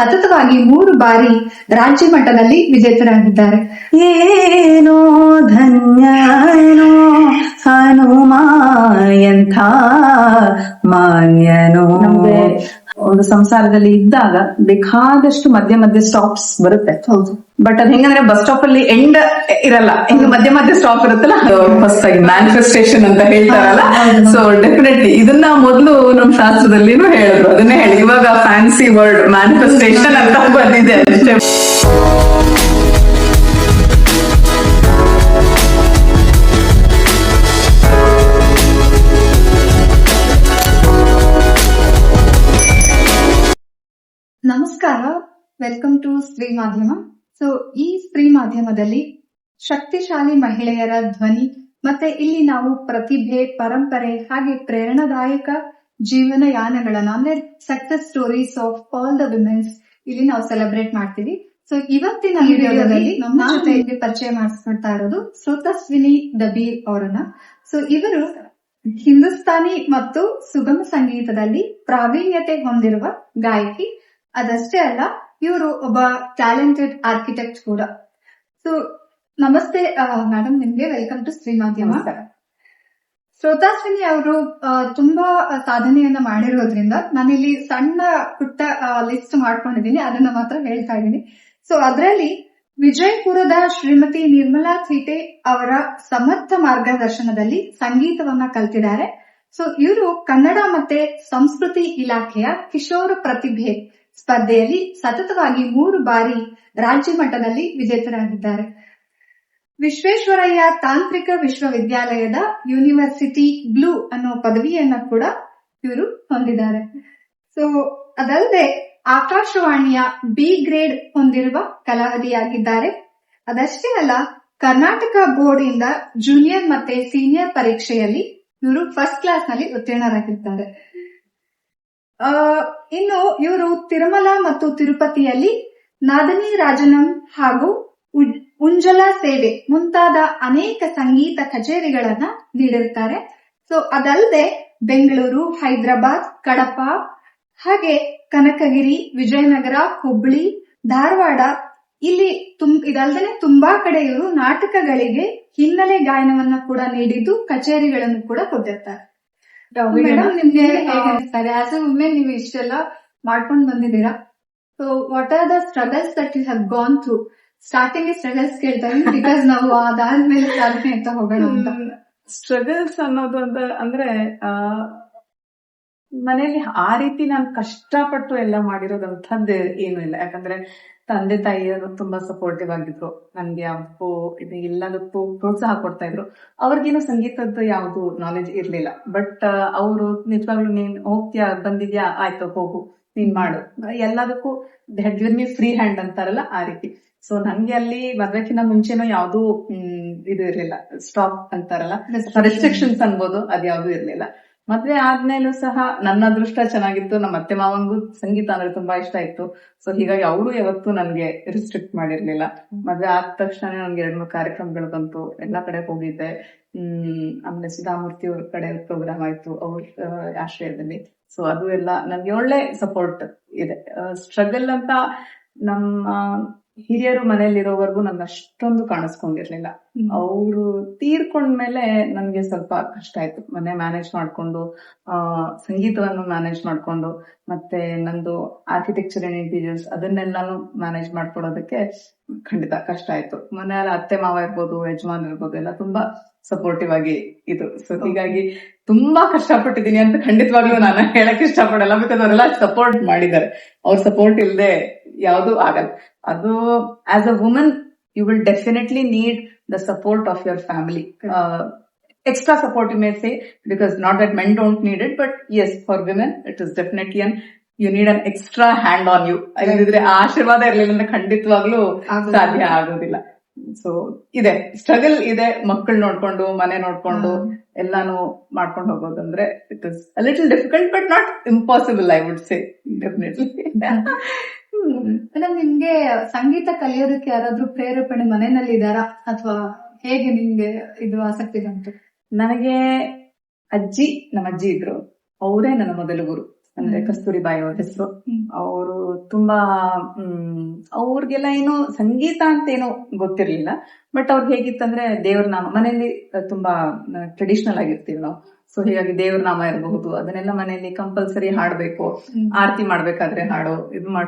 ಸತತವಾಗಿ 3 ಬಾರಿ ರಾಜ್ಯ ಮಟ್ಟದಲ್ಲಿ ವಿಜೇತರಾಗಿದ್ದಾರೆ. ಏನೋ ಧನ್ಯನೋ ಹನುಮ ಎಂಥ ಮಾನ್ಯನೋ. ನಮ್ಗೆ ಒಂದು ಸಂಸಾರದಲ್ಲಿ ಇದ್ದಾಗ ಬೇಕಾದಷ್ಟು ಮಧ್ಯ ಮಧ್ಯ ಸ್ಟಾಪ್ಸ್ ಬರುತ್ತೆ. ಹೌದು. ಬಟ್ ಅದ್ ಹೆಂಗಂದ್ರೆ ಬಸ್ ಸ್ಟಾಪ್ ಅಲ್ಲಿ ಎಂಡ್ ಇರಲ್ಲ, ಹೆಂಗ ಮಧ್ಯ ಮಧ್ಯ ಸ್ಟಾಪ್ ಇರುತ್ತಲ್ಲ, ಹೊಸದಾಗಿ ಮ್ಯಾನಿಫೆಸ್ಟೇಷನ್ ಅಂತ ಹೇಳ್ತಾರಲ್ಲ. ಸೊ ಡೆಫಿನೆಟ್ಲಿ ಇದನ್ನ ಮೊದಲು ನಮ್ ಶಾಸ್ತ್ರದಲ್ಲಿನೂ ಹೇಳಿದ್ರು, ಅದನ್ನೇ ಹೇಳಿ. ಇವಾಗ ಫ್ಯಾನ್ಸಿ ವರ್ಡ್ ಮ್ಯಾನಿಫೆಸ್ಟೇಷನ್ ಅಂತ ಬಂದಿದೆ ಅಷ್ಟೇ. ನಮಸ್ಕಾರ, ವೆಲ್ಕಮ್ ಟು ಸ್ತ್ರೀ ಮಾಧ್ಯಮ. ಸೊ ಈ ಸ್ತ್ರೀ ಮಾಧ್ಯಮದಲ್ಲಿ ಶಕ್ತಿಶಾಲಿ ಮಹಿಳೆಯರ ಧ್ವನಿ, ಮತ್ತೆ ಇಲ್ಲಿ ನಾವು ಪ್ರತಿಭೆ, ಪರಂಪರೆ ಹಾಗೆ ಪ್ರೇರಣಾದಾಯಕ ಜೀವನ ಯಾನಗಳನ್ನ ಅಂದ್ರೆ success stories of all the women's ಇಲ್ಲಿ ನಾವು ಸೆಲೆಬ್ರೇಟ್ ಮಾಡ್ತೀವಿ. ಸೊ ಇವತ್ತಿನ ವಿಡಿಯೋದಲ್ಲಿ ನಮ್ಮ ಜೊತೆ ಪರಿಚಯ ಮಾಡಿಸ್ಕೊಳ್ತಾ ಇರೋದು ಶ್ರುತಸ್ವಿನಿ ದಬೀರ್ ಅವರನ್ನ. ಸೊ ಇವರು ಹಿಂದೂಸ್ತಾನಿ ಮತ್ತು ಸುಗಮ ಸಂಗೀತದಲ್ಲಿ ಪ್ರಾವೀಣ್ಯತೆ ಹೊಂದಿರುವ ಗಾಯಕಿ. ಅದಷ್ಟೇ ಅಲ್ಲ, ಇವರು ಒಬ್ಬ ಟ್ಯಾಲೆಂಟೆಡ್ ಆರ್ಕಿಟೆಕ್ಟ್ ಕೂಡ. ಸೊ ನಮಸ್ತೆ ಮೇಡಮ್, ನಿಮ್ಗೆ ವೆಲ್ಕಮ್ ಟು ಸ್ತ್ರೀ ಮಾಧ್ಯಮ. ಶ್ರೋತಾಶ್ವಿನಿ ಅವರು ತುಂಬಾ ಸಾಧನೆಯನ್ನ ಮಾಡಿರೋದ್ರಿಂದ ನಾನಿಲ್ಲಿ ಸಣ್ಣ ಪುಟ್ಟ ಲಿಸ್ಟ್ ಮಾಡ್ಕೊಂಡಿದ್ದೀನಿ, ಅದನ್ನ ಮಾತ್ರ ಹೇಳ್ತಾ ಇದ್ದೀನಿ. ಸೊ ಅದರಲ್ಲಿ ವಿಜಯಪುರದ ಶ್ರೀಮತಿ ನಿರ್ಮಲಾ ಥೀಟೆ ಅವರ ಸಮರ್ಥ ಮಾರ್ಗದರ್ಶನದಲ್ಲಿ ಸಂಗೀತವನ್ನ ಕಲ್ತಿದ್ದಾರೆ. ಸೊ ಇವರು ಕನ್ನಡ ಮತ್ತೆ ಸಂಸ್ಕೃತಿ ಇಲಾಖೆಯ ಕಿಶೋರ ಪ್ರತಿಭೆ ಸ್ಪರ್ಧೆಯಲ್ಲಿ ಸತತವಾಗಿ 3 ಬಾರಿ ರಾಜ್ಯ ಮಟ್ಟದಲ್ಲಿ ವಿಜೇತರಾಗಿದ್ದಾರೆ. ವಿಶ್ವೇಶ್ವರಯ್ಯ ತಾಂತ್ರಿಕ ವಿಶ್ವವಿದ್ಯಾಲಯದ ಯೂನಿವರ್ಸಿಟಿ ಬ್ಲೂ ಅನ್ನೋ ಪದವಿಯನ್ನ ಕೂಡ ಇವರು ಹೊಂದಿದ್ದಾರೆ. ಸೊ ಅದಲ್ಲದೆ ಆಕಾಶವಾಣಿಯ ಬಿ ಗ್ರೇಡ್ ಹೊಂದಿರುವ ಕಲಾವಿದೆಯಾಗಿದ್ದಾರೆ. ಅದಷ್ಟೇ ಅಲ್ಲ, ಕರ್ನಾಟಕ ಬೋರ್ಡ್ ಇಂದ ಜೂನಿಯರ್ ಮತ್ತೆ ಸೀನಿಯರ್ ಪರೀಕ್ಷೆಯಲ್ಲಿ ಇವರು ಫಸ್ಟ್ ಕ್ಲಾಸ್ ನಲ್ಲಿ ಉತ್ತೀರ್ಣರಾಗಿದ್ದಾರೆ. ಇನ್ನು ಇವರು ತಿರುಮಲ ಮತ್ತು ತಿರುಪತಿಯಲ್ಲಿ ನಾದನಿ ರಾಜನಂ ಹಾಗೂ ಉಂಜಲ ಸೇವೆ ಮುಂತಾದ ಅನೇಕ ಸಂಗೀತ ಕಚೇರಿಗಳನ್ನ ನೀಡಿರುತ್ತಾರೆ. ಸೊ ಅದಲ್ಲದೆ ಬೆಂಗಳೂರು, ಹೈದರಾಬಾದ್, ಕಡಪ ಹಾಗೆ ಕನಕಗಿರಿ, ವಿಜಯನಗರ, ಹುಬ್ಬಳ್ಳಿ, ಧಾರವಾಡ ಇಲ್ಲಿ ಇದಲ್ಲದೆ ತುಂಬಾ ಕಡೆ ಇವರು ನಾಟಕಗಳಿಗೆ ಹಿನ್ನೆಲೆ ಗಾಯನವನ್ನ ಕೂಡ ನೀಡಿದ್ದು ಕಚೇರಿಗಳನ್ನು ಕೂಡ ಕೊಟ್ಟಿರ್ತಾರೆ. ಮೇಡಮ್, ನಿಮ್ಗೆ ಹೇಗೆ ಆಸ್ ಎ ವುಮೆನ್ ನೀವು ಇಷ್ಟೆಲ್ಲ ಮಾಡ್ಕೊಂಡು ಬಂದಿದ್ದೀರಾ? So what are the struggles that you have gone through? Starting struggles ಕೇಳ್ತಾ ಇದ್ದೀನಿ, ಬಿಕಾಸ್ ನಾವು ಅದಾದ್ಮೇಲೆ ಸಾಧನೆ ಅಂತ ಹೋಗೋಣ ಅಂತ. ಸ್ಟ್ರಗಲ್ಸ್ ಅನ್ನೋದು ಅಂದ್ರೆ ಮನೇಲಿ ಆ ರೀತಿ ನಾನು ಕಷ್ಟಪಟ್ಟು ಎಲ್ಲ ಮಾಡಿರೋದಂಥದ್ದು ಏನು ಇಲ್ಲ. ಯಾಕಂದ್ರೆ ತಂದೆ ತಾಯಿಯವರು ತುಂಬಾ ಸಪೋರ್ಟಿವ್ ಆಗಿದ್ರು, ನನ್ಗೆ ಯಾವ್ದಕ್ಕೂ ಇದು ಎಲ್ಲದಕ್ಕೂ ಪ್ರೋತ್ಸಾಹ ಕೊಡ್ತಾ ಇದ್ರು. ಅವ್ರಿಗೇನು ಸಂಗೀತದ ಯಾವ್ದು ನಾಲೆಜ್ ಇರ್ಲಿಲ್ಲ. ಬಟ್ ಅವರು ನಿಜವಾಗ್ಲೂ ನೀನ್ ಹೋಗ್ತೀಯಾ, ಬಂದಿದ್ಯಾ, ಆಯ್ತು ಹೋಗು, ನೀನ್ ಮಾಡು, ಎಲ್ಲದಕ್ಕೂ ಫ್ರೀ ಹ್ಯಾಂಡ್ ಅಂತಾರಲ್ಲ ಆ ರೀತಿ. ಸೊ ನಂಗೆ ಅಲ್ಲಿ ಮದ್ವೆಕಿನ್ನ ಮುಂಚೆನೂ ಯಾವ್ದು ಇದು ಇರ್ಲಿಲ್ಲ, ಸ್ಟಾಪ್ ಅಂತಾರಲ್ಲ, ರೆಸ್ಟ್ರಿಕ್ಷನ್ಸ್ ಅನ್ಬೋದು, ಅದ್ಯಾವ್ದು ಇರ್ಲಿಲ್ಲ. ಮದ್ವೆ ಆದ್ಮೇಲೂ ಸಹ ನನ್ನ ಅದೃಷ್ಟ ಚೆನ್ನಾಗಿತ್ತು. ನಮ್ಮ ಅತ್ತೆ ಮಾವಂಗೂ ಸಂಗೀತ ಅಂದ್ರೆ ತುಂಬಾ ಇಷ್ಟ ಇತ್ತು. ಸೊ ಹೀಗಾಗಿ ಅವರು ಯಾವತ್ತೂ ನನ್ಗೆ ರಿಸ್ಟ್ರಿಕ್ಟ್ ಮಾಡಿರ್ಲಿಲ್ಲ. ಮದ್ವೆ ಆದ ತಕ್ಷಣ ನನ್ಗೆ 2-3 ಕಾರ್ಯಕ್ರಮಗಳು ಬಂತು, ಎಲ್ಲಾ ಕಡೆ ಹೋಗಿದ್ದೆ. ಆಮೇಲೆ ಸುಧಾಮೂರ್ತಿ ಅವ್ರ ಕಡೆ ಪ್ರೋಗ್ರಾಮ್ ಆಯ್ತು ಅವ್ರ ಆಶ್ರಯದಲ್ಲಿ. ಸೊ ಅದು ಎಲ್ಲ ನನ್ಗೆ ಒಳ್ಳೆ ಸಪೋರ್ಟ್ ಇದೆ. ಸ್ಟ್ರಗಲ್ ಅಂತ ನಮ್ಮ ಹಿರಿಯರು ಮನೇಲಿರೋವರೆಗೂ ನನ್ಗೆ ಅಷ್ಟೊಂದು ಕಾಣಿಸ್ಕೊಂಡಿರ್ಲಿಲ್ಲ. ಅವರು ತೀರ್ಕೊಂಡ್ಮೇಲೆ ನನ್ಗೆ ಸ್ವಲ್ಪ ಕಷ್ಟ ಆಯ್ತು. ಮನೆ ಮ್ಯಾನೇಜ್ ಮಾಡ್ಕೊಂಡು, ಸಂಗೀತವನ್ನು ಮ್ಯಾನೇಜ್ ಮಾಡ್ಕೊಂಡು, ಮತ್ತೆ ನಂದು ಆರ್ಕಿಟೆಕ್ಚರ್ ಅಂಡ್ ಇಂಟೀರಿಯರ್ಸ್ ಅದನ್ನೆಲ್ಲಾನು ಮ್ಯಾನೇಜ್ ಮಾಡ್ಕೊಡೋದಕ್ಕೆ ಖಂಡಿತ ಕಷ್ಟ ಆಯ್ತು. ಮನೆಯಲ್ಲಿ ಅತ್ತೆ ಮಾವ ಇರ್ಬೋದು, ಯಜಮಾನ್ ಇರ್ಬೋದು, ಎಲ್ಲ ತುಂಬಾ ಸಪೋರ್ಟಿವ್ ಆಗಿ ಇದು. ಸೊ ಹೀಗಾಗಿ ತುಂಬಾ ಕಷ್ಟಪಟ್ಟಿದ್ದೀನಿ ಅಂತ ಖಂಡಿತವಾಗ್ಲೂ ನಾನು ಹೇಳಕ್ ಇಷ್ಟಪಡಲ್ಲ, ಬಿಕಾಸ್ ಅವರೆಲ್ಲ ಸಪೋರ್ಟ್ ಮಾಡಿದ್ದಾರೆ. ಅವ್ರ ಸಪೋರ್ಟ್ ಇಲ್ಲದೆ ಯಾವ್ದು ಆಗಲ್ಲ. ಅದು as a woman you will definitely need the support of your family. Extra support you may say, because not that men don't need it, but yes, for women it is definitely you need an extra hand on you. ಇಲ್ಲದಿದ್ರೆ ಆ ಆಶೀರ್ವಾದ ಇರ್ಲಿಲ್ಲ ಅಂದ್ರೆ ಖಂಡಿತವಾಗ್ಲೂ ಸಾಧ್ಯ ಆಗೋದಿಲ್ಲ. So ಇದೆ, struggle ಇದೆ. ಮಕ್ಕಳು ನೋಡ್ಕೊಂಡು, ಮನೆ ನೋಡ್ಕೊಂಡು ಎಲ್ಲಾನು ಮಾಡ್ಕೊಂಡು ಹೋಗೋದಂದ್ರೆ it is a little difficult, but not impossible, I would say. Definitely. Madam, ನಿಮ್ಗೆ ಸಂಗೀತ ಕಲಿಯೋದಕ್ಕೆ ಯಾರಾದ್ರೂ ಪ್ರೇರೇಪಣೆ ಮನೆಯಲ್ಲಿ ಇದಾರಾ, ಅಥವಾ ಹೇಗೆ ನಿಮ್ಗೆ ಇದು ಆಸಕ್ತಿ ಬಂತು? ನನಗೆ ನಮ್ಮ ಅಜ್ಜಿ ಇದ್ರು, ಅವರೇ ನನ್ನ ಮೊದಲ ಗುರು. ಅಂದ್ರೆ ಕಸ್ತೂರಿಬಾಯಿ ಅವ್ರ ಹೆಸರು. ಅವರು ತುಂಬಾ ಅವ್ರಿಗೆಲ್ಲ ಏನು ಸಂಗೀತ ಅಂತ ಏನೋ ಗೊತ್ತಿರ್ಲಿಲ್ಲ. ಬಟ್ ಅವ್ರಿಗೆ ಹೇಗಿತ್ತಂದ್ರೆ ದೇವ್ರ ನಾಮ ಮನೆಯಲ್ಲಿ ತುಂಬಾ ಟ್ರೆಡಿಷನಲ್ ಆಗಿರ್ತೀವಿ ನಾವು. ಸೊ ಹೀಗಾಗಿ ದೇವ್ರ ನಾಮ ಇರಬಹುದು, ಅದನ್ನೆಲ್ಲ ಮನೆಯಲ್ಲಿ ಕಂಪಲ್ಸರಿ ಹಾಡ್ಬೇಕು. ಆರತಿ ಮಾಡ್ಬೇಕಾದ್ರೆ ಹಾಡು,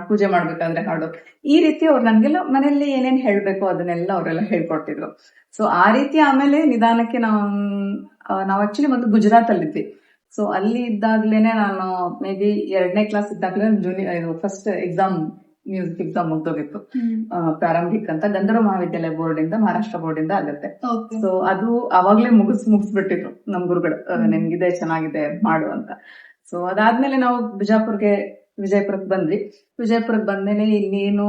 ಪೂಜೆ ಮಾಡ್ಬೇಕಾದ್ರೆ ಹಾಡು, ಈ ರೀತಿ ಅವ್ರು ನನ್ಗೆಲ್ಲ ಮನೆಯಲ್ಲಿ ಏನೇನ್ ಹೇಳ್ಬೇಕು ಅದನ್ನೆಲ್ಲ ಅವರೆಲ್ಲ ಹೇಳ್ಕೊಡ್ತಿದ್ರು. ಸೊ ಆ ರೀತಿ ಆಮೇಲೆ ನಿಧಾನಕ್ಕೆ ನಾವು ಆಕ್ಚುಲಿ ಒಂದು ಗುಜರಾತ್ ಅಲ್ಲಿದ್ವಿ. ಸೊ ಅಲ್ಲಿ ಇದ್ದಾಗ್ಲೇನೆ ನಾನು ಮೇ ಬಿ 2ನೇ ಕ್ಲಾಸ್ ಇದ್ದಾಗ್ಲೇ ಫಸ್ಟ್ ಎಕ್ಸಾಮ್, ಮ್ಯೂಸಿಕ್ ಎಕ್ಸಾಮ್ ಮುಗ್ದೋಗಿತ್ತು. ಪ್ರಾರಂಭಿಕ್ ಅಂತ ಗಂಧರ್ವ ಮಹಾವಿದ್ಯಾಲಯ ಬೋರ್ಡ್ ಇಂದ, ಮಹಾರಾಷ್ಟ್ರ ಬೋರ್ಡ್ ಇಂದ ಆಗುತ್ತೆ. ಸೊ ಅದು ಅವಾಗ್ಲೇ ಮುಗಿಸ್ಬಿಟ್ಟಿದ್ರು ನಮ್ ಗುರುಗಳು, ನಿಮ್ಗಿದೆ ಚೆನ್ನಾಗಿದೆ ಮಾಡು ಅಂತ. ಸೊ ಅದಾದ್ಮೇಲೆ ನಾವು ವಿಜಯಪುರಕ್ಕೆ ಬಂದ್ವಿ. ವಿಜಯಪುರಕ್ಕೆ ಬಂದ್ಮೇಲೆ ಇನ್ನೇನು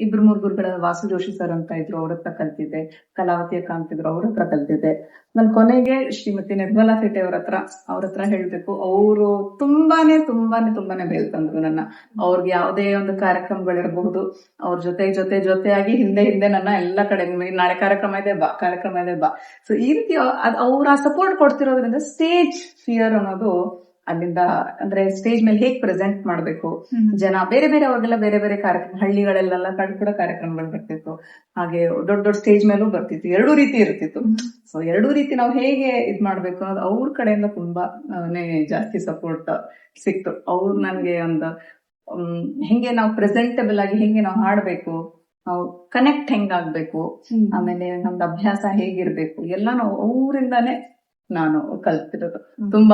2-3 ಗುರುಗಳ, ವಾಸು ಜೋಶಿ ಸರ್ ಅಂತ ಇದ್ರು, ಅವ್ರ ಹತ್ರ ಕಲ್ತಿದ್ದೆ. ಕಲಾವತಿ ಅಕ್ಕ ಅಂತಿದ್ರು, ಅವ್ರ ಹತ್ರ ಕಲ್ತಿದ್ದೆ. ನನ್ ಕೊನೆಗೆ ಶ್ರೀಮತಿ ನಿರ್ಮಲಾ ಥೇಟೆ ಅವ್ರ ಹತ್ರ ಹೇಳ್ಬೇಕು, ಅವರು ತುಂಬಾನೇ ಬೆಳ್ತಂದ್ರು ನನ್ನ. ಅವ್ರಿಗೆ ಯಾವುದೇ ಒಂದು ಕಾರ್ಯಕ್ರಮಗಳಿರಬಹುದು, ಅವ್ರ ಜೊತೆಯಾಗಿ ಹಿಂದೆ ನನ್ನ ಎಲ್ಲ ಕಡೆ, ನಾಳೆ ಕಾರ್ಯಕ್ರಮ ಇದೆ ಬಾ. ಸೊ ಈ ರೀತಿ ಅವ್ರ ಸಪೋರ್ಟ್ ಕೊಡ್ತಿರೋದ್ರಿಂದ ಸ್ಟೇಜ್ ಫಿಯರ್ ಅನ್ನೋದು ಅಲ್ಲಿಂದ, ಅಂದ್ರೆ ಸ್ಟೇಜ್ ಮೇಲೆ ಹೇಗ್ ಪ್ರೆಸೆಂಟ್ ಮಾಡ್ಬೇಕು, ಜನ ಬೇರೆ ಅವ್ರಿಗೆಲ್ಲ ಬೇರೆ ಕಾರ್ಯಕ್ರಮ, ಹಳ್ಳಿಗಳಲ್ಲೆಲ್ಲ ಕೂಡ ಕಾರ್ಯಕ್ರಮಗಳು ಬರ್ತಿತ್ತು. ಹಾಗೆ ದೊಡ್ಡ ಸ್ಟೇಜ್ ಮೇಲೂ ಬರ್ತಿತ್ತು. 2 ರೀತಿ ಇರ್ತಿತ್ತು. ಸೊ 2 ರೀತಿ ನಾವು ಹೇಗೆ ಇದ್ ಮಾಡ್ಬೇಕು ಅನ್ನೋದು ಅವ್ರ ಕಡೆಯಿಂದ ತುಂಬಾನೇ ಜಾಸ್ತಿ ಸಪೋರ್ಟ್ ಸಿಕ್ತು. ಅವ್ರು ನನ್ಗೆ ಒಂದು ಹೆಂಗೆ ನಾವು ಪ್ರೆಸೆಂಟಬಲ್ ಆಗಿ ಹೆಂಗೆ ನಾವು ಹಾಡ್ಬೇಕು, ನಾವು ಕನೆಕ್ಟ್ ಹೆಂಗಾಗ್ಬೇಕು, ಆಮೇಲೆ ನಮ್ದು ಅಭ್ಯಾಸ ಹೇಗಿರ್ಬೇಕು, ಎಲ್ಲ ನಾವು ಅವರಿಂದಾನೇ ನಾನು ಕಲ್ತಿರೋದು.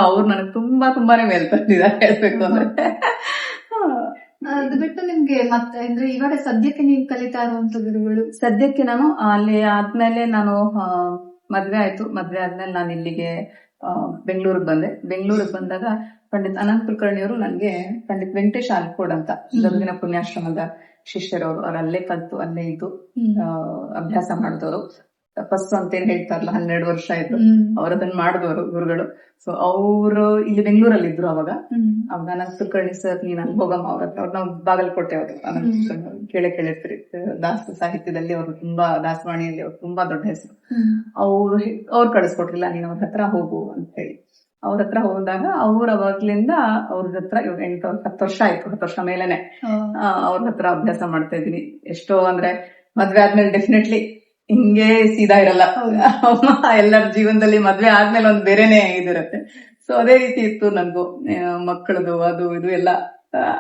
ಅವ್ರು ನನಗೆ ತುಂಬಾನೇ ಮೇಲ್ಪಟ್ಟಿದ್ದಾರೆ ಹೇಳ್ಬೇಕು ಅಂದ್ರೆ. ಅದು ಬಿಟ್ಟು ನಿಮ್ಗೆ ಮತ್ತೆ ಅಂದ್ರೆ ಇವಾಗ ಸದ್ಯಕ್ಕೆ ನೀವು ಕಲಿತಾ ಇರುವಂತ ಗುರುಗಳು? ಸದ್ಯಕ್ಕೆ ನಾನು ಅಲ್ಲಿ ಆದ್ಮೇಲೆ ನಾನು ಮದ್ವೆ ಆಯ್ತು. ಮದ್ವೆ ಆದ್ಮೇಲೆ ನಾನು ಇಲ್ಲಿಗೆ ಬೆಂಗಳೂರಿಗೆ ಬಂದೆ. ಬೆಂಗಳೂರಿಗೆ ಬಂದಾಗ ಪಂಡಿತ್ ಅನಂತ್ ಕುಲಕರ್ಣಿಯವರು ನನಗೆ ಪಂಡಿತ್ ವೆಂಕಟೇಶ್ ಆಲ್ಕೋಡ್ ಅಂತ ಗದಗಿನ ಪುಣ್ಯಾಶ್ರಮದ ಶಿಷ್ಯರವರು, ಅವ್ರು ಅಲ್ಲೇ ಕಲ್ತು ಅಲ್ಲೇ ಇದ್ದು ಅಭ್ಯಾಸ ಮಾಡಿದವರು. ಫಸ್ಟ್ ಅಂತೇನ್ ಹೇಳ್ತಾರಲ್ಲ 12 ವರ್ಷ ಆಯ್ತು ಅವ್ರ ಅದನ್ನ ಮಾಡಿದವರು ಗುರುಗಳು. ಸೊ ಅವರು ಇಲ್ಲಿ ಬೆಂಗಳೂರಲ್ಲಿ ಇದ್ರು ಅವಾಗ ಅನಂತ್ ಕುಲಕರ್ಣಿ ಸರ್, ನೀನ್ ಅಲ್ಲಿ ಹೋಗಮ್ಮ ಅವ್ರ ಹತ್ರ. ಅವ್ರು ನಾವು ಬಾಗಲಕೋಟೆ ಅವರು, ಅನಂತ್ ಕುಲಕರ್ಣಿ ಕೇಳಿರ್ತೀರಿ. ದಾಸ ಸಾಹಿತ್ಯದಲ್ಲಿ ಅವರು ತುಂಬಾ, ದಾಸವಾಣಿಯಲ್ಲಿ ಅವ್ರು ತುಂಬಾ ದೊಡ್ಡ ಹೆಸರು. ಅವ್ರು ಕಳಿಸ್ಕೊಟ್ರಿಲ್ಲ, ನೀನ್ ಅವ್ರ ಹತ್ರ ಹೋಗು ಅಂತ ಹೇಳಿ. ಅವ್ರ ಹತ್ರ ಹೋದಾಗ ಅವ್ರ ಅವಾಗ್ಲಿಂದ ಅವ್ರ ಹತ್ರ 10 ವರ್ಷ ಆಯ್ತು, 10 ವರ್ಷ ಮೇಲೆನೆ ಅವ್ರ ಹತ್ರ ಅಭ್ಯಾಸ ಮಾಡ್ತಾ ಇದೀನಿ. ಎಷ್ಟೋ ಅಂದ್ರೆ ಮದ್ವೆ ಆದ್ಮೇಲೆ ಡೆಫಿನೆಟ್ಲಿ ಹಿಂಗೆ ಸೀದಾ ಇರಲ್ಲ, ಎಲ್ಲರ ಜೀವನದಲ್ಲಿ ಮದ್ವೆ ಆದ್ಮೇಲೆ ಒಂದ್ ಬೇರೆನೆ ಇದಿರತ್ತೆ. ಸೊ ಅದೇ ರೀತಿ ಇತ್ತು ನನ್ಗೂ, ಮಕ್ಕಳದು ಅದು ಇದು ಎಲ್ಲ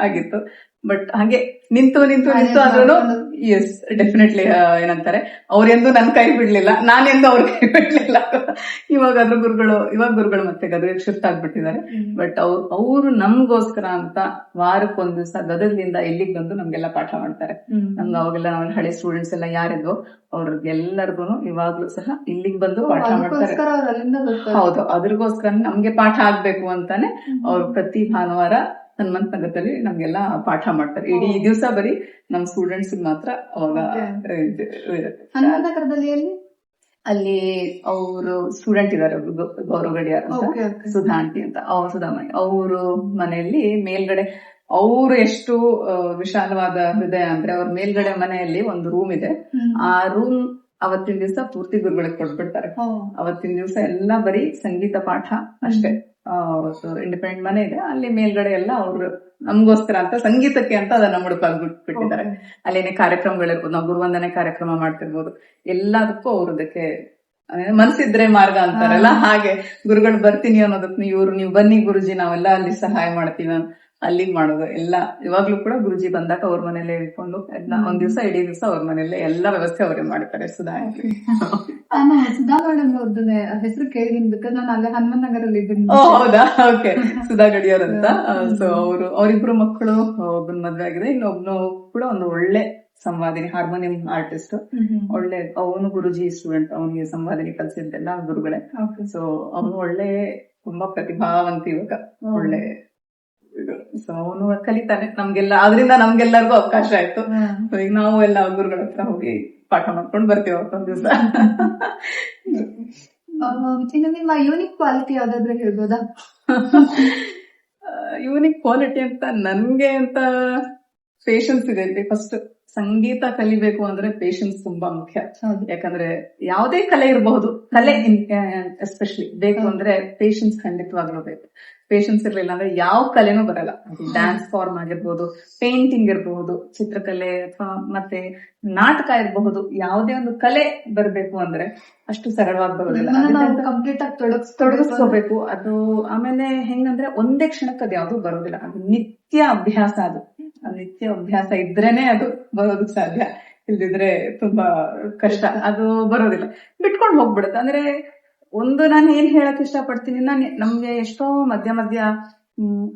ಆಗಿತ್ತು. ಬಟ್ ಹಾಗೆ ನಿಂತು ಆದ್ರೂ ಎಸ್ ಡೆಫಿನೆಟ್ಲಿ ಏನಂತಾರೆ, ಅವ್ರೆಂದು ನನ್ ಕೈ ಬಿಡ್ಲಿಲ್ಲ, ನಾನೆಂದು ಅವ್ರ ಕೈ ಬಿಡ್ಲಿಲ್ಲ. ಇವಾಗ ಗುರುಗಳು ಮತ್ತೆ ಗದಗಿಗೆ ಶಿಫ್ಟ್ ಆಗ್ಬಿಟ್ಟಿದ್ದಾರೆ. ಬಟ್ ಅವರು ನಮ್ಗೋಸ್ಕರ ಅಂತ ವಾರಕ್ಕೊಂದ್ ದಿವಸ ಗದಗದಿಂದ ಇಲ್ಲಿಗೆ ಬಂದು ನಮ್ಗೆಲ್ಲ ಪಾಠ ಮಾಡ್ತಾರೆ. ನಮ್ಗೆ ಅವಾಗೆಲ್ಲ ನಾವು ಹಳೆ ಸ್ಟೂಡೆಂಟ್ಸ್ ಎಲ್ಲ ಯಾರಿದ್ವು ಅವ್ರಿಗೆಲ್ಲರಿಗೂ ಇವಾಗ್ಲೂ ಸಹ ಇಲ್ಲಿಗೆ ಬಂದು ಪಾಠ ಮಾಡ್ತಾರೆ. ಹೌದು, ಅದ್ರಗೋಸ್ಕರ ನಮ್ಗೆ ಪಾಠ ಆಗ್ಬೇಕು ಅಂತಾನೆ ಅವ್ರು ಪ್ರತಿ ಭಾನುವಾರ ಹನುಮಂತ ನಗರದಲ್ಲಿ ನಮ್ಗೆಲ್ಲ ಪಾಠ ಮಾಡ್ತಾರೆ. ಇಡೀ ದಿವಸ ಬರೀ ನಮ್ ಸ್ಟೂಡೆಂಟ್ಸ್ ಮಾತ್ರ ಅವಾಗ ಹನುಮಂತ ನಗರದಲ್ಲಿ ಅಲ್ಲಿ ಅವರು ಸ್ಟೂಡೆಂಟ್ ಇದಾರೆ, ಗೌರವ್ ಗಡಿಯಾರ್ ಅಂತ, ಸುಧಾ ಆಂಟಿ ಅಂತ, ಸುಧಾಮಣಿ. ಅವರು ಮನೆಯಲ್ಲಿ ಮೇಲ್ಗಡೆ, ಅವರು ಎಷ್ಟು ವಿಶಾಲವಾದ ಹೃದಯ ಅಂದ್ರೆ, ಅವ್ರ ಮೇಲ್ಗಡೆ ಮನೆಯಲ್ಲಿ ಒಂದು ರೂಮ್ ಇದೆ. ಆ ರೂಮ್ ಅವತ್ತಿನ ದಿವಸ ಪೂರ್ತಿ ಗುರುಗಳಿಗೆ ಕೊಟ್ಬಿಡ್ತಾರೆ. ಅವತ್ತಿನ ದಿವಸ ಎಲ್ಲ ಬರೀ ಸಂಗೀತ ಪಾಠ ಅಷ್ಟೇ. ಇಂಡಿಪೆಂಡೆಂಟ್ ಮನೆ ಇದೆ, ಅಲ್ಲಿ ಮೇಲ್ಗಡೆ ಎಲ್ಲ ಅವ್ರು ನಮ್ಗೋಸ್ಕರ ಅಂತ ಸಂಗೀತಕ್ಕೆ ಅಂತ ಅದನ್ನ ಮುಡುಪಾಗ್ಬಿಟ್ಟಿದ್ದಾರೆ. ಅಲ್ಲೇನೆ ಕಾರ್ಯಕ್ರಮಗಳಿರ್ಬೋದು, ನಾವು ಗುರುವಂದನೆ ಕಾರ್ಯಕ್ರಮ ಮಾಡ್ತಿರ್ಬೋದು, ಎಲ್ಲದಕ್ಕೂ ಅವ್ರದಕ್ಕೆ ಮನ್ಸಿದ್ರೆ ಮಾರ್ಗ ಅಂತಾರಲ್ಲ ಹಾಗೆ, ಗುರುಗಳು ಬರ್ತೀನಿ ಅನ್ನೋದಕ್ಕೆ ನೀವು ಬನ್ನಿ ಗುರುಜಿ, ನಾವೆಲ್ಲ ಅಲ್ಲಿ ಸಹಾಯ ಮಾಡ್ತೀವಿ ಅಲ್ಲಿಗೆ ಮಾಡೋದು ಎಲ್ಲ. ಇವಾಗ್ಲೂ ಕೂಡ ಗುರುಜಿ ಬಂದಾಗ ಅವ್ರ ಮನೇಲೆ ಇಟ್ಕೊಂಡು ಒಂದ್ ದಿವಸ ಇಡೀ ದಿವಸ ಅವ್ರ ಮನೇಲೆ ಎಲ್ಲಾ ವ್ಯವಸ್ಥೆ ಅವರೇ ಮಾಡ್ತಾರೆ. ಸುಧಾ ಮೇಡಮ್ ಹೆಸರು ಕೇಳಿದೀನಿ, ಬಿಕಾಸ್ ನಾನು ಅಲ್ಲೇ ಹನುಮಂತ ನಗರಲ್ಲಿ ಇದ್ದೀನಿ. ಹೌದಾ, ಓಕೆ. ಸುಧಾ ಗಡಿಯಾರ್ ಅಂತ. ಸೊ ಅವರಿಬ್ರು ಮಕ್ಕಳು, ಒಬ್ಬನ ಮದ್ವೆ ಆಗಿದೆ, ಇನ್ನೊಬ್ನು ಕೂಡ ಒಂದು ಒಳ್ಳೆ ಸಂವಾದಿನಿ, ಹಾರ್ಮೋನಿಯಂ ಆರ್ಟಿಸ್ಟ್. ಒಳ್ಳೆ ಅವನು ಗುರುಜಿ ಸ್ಟೂಡೆಂಟ್, ಅವನಿಗೆ ಸಂವಾದಿನಿ ಕಲ್ಸಿದ್ದೆಲ್ಲ ಗುರುಗಳೇ. ಸೊ ಅವನು ಒಳ್ಳೆ ತುಂಬಾ ಪ್ರತಿಭಾವಂತ ಇವಾಗ, ಒಳ್ಳೆ. ಸೊ ಅವನು ಕಲಿತಾನೆ ನಮ್ಗೆಲ್ಲ, ಅದರಿಂದ ನಮ್ಗೆಲ್ಲರಿಗೂ ಅವಕಾಶ ಆಯ್ತು. ಈಗ ನಾವು ಎಲ್ಲ ಗುರುಗಳ ಹತ್ರ ಹೋಗಿ ಪಾಠ ಮಾಡ್ಕೊಂಡು ಬರ್ತೀವಿ ಅವತ್ತೊಂದ್ ದಿವಸ. ನಿಮ್ಮ ಯೂನಿಕ್ ಕ್ವಾಲಿಟಿ ಯಾವ್ದಾದ್ರು ಹೇಳ್ಬೋದಾ? ಯೂನಿಕ್ ಕ್ವಾಲಿಟಿ ಅಂತ ನನ್ಗೆ ಅಂತ ಪೇಶನ್ಸ್ ಇದೆ. ಫಸ್ಟ್ ಸಂಗೀತ ಕಲಿಬೇಕು ಅಂದ್ರೆ ಪೇಶನ್ಸ್ ತುಂಬಾ ಮುಖ್ಯ. ಹೌದು. ಯಾಕಂದ್ರೆ ಯಾವುದೇ ಕಲೆ ಇರಬಹುದು, ಕಲೆ ಎಸ್ಪೆಷಲಿ ಬೇಕು ಅಂದ್ರೆ ಪೇಶನ್ಸ್ ಖಂಡಿತವಾಗ್ಲೂ ಬೇಕು. ಪೇಶನ್ಸ್ ಇರ್ಲಿಲ್ಲ ಅಂದ್ರೆ ಯಾವ ಕಲೆನೂ ಬರಲ್ಲ. ಡ್ಯಾನ್ಸ್ ಫಾರ್ಮ್ ಆಗಿರ್ಬೋದು, ಪೇಂಟಿಂಗ್ ಇರಬಹುದು, ಚಿತ್ರಕಲೆ ಅಥವಾ ಮತ್ತೆ ನಾಟಕ ಇರಬಹುದು, ಯಾವುದೇ ಒಂದು ಕಲೆ ಬರಬೇಕು ಅಂದ್ರೆ ಅಷ್ಟು ಸರಳವಾಗಿ ಬರೋದಿಲ್ಲ. ನಾವು ಕಂಪ್ಲೀಟ್ ಆಗಿ ತೊಡಗಿಸ್ಕೋಬೇಕು. ಅದು ಆಮೇಲೆ ಹೆಂಗಂದ್ರೆ ಒಂದೇ ಕ್ಷಣಕ್ಕೆ ಅದು ಯಾವ್ದು ಬರೋದಿಲ್ಲ. ಅದು ನಿತ್ಯ ಅಭ್ಯಾಸ. ಅದು ನಿತ್ಯ ಅಭ್ಯಾಸ ಇದ್ರೇನೆ ಅದು ಬರೋದಕ್ಕೆ ಸಾಧ್ಯ. ಇಲ್ದಿದ್ರೆ ತುಂಬಾ ಕಷ್ಟ, ಅದು ಬರೋದಿಲ್ಲ, ಬಿಟ್ಕೊಂಡು ಹೋಗ್ಬಿಡುತ್ತೆ. ಅಂದ್ರೆ ಒಂದು ನಾನು ಏನ್ ಹೇಳಕ್ ಇಷ್ಟಪಡ್ತೀನಿ, ನಮ್ಗೆ ಎಷ್ಟೋ ಮಧ್ಯ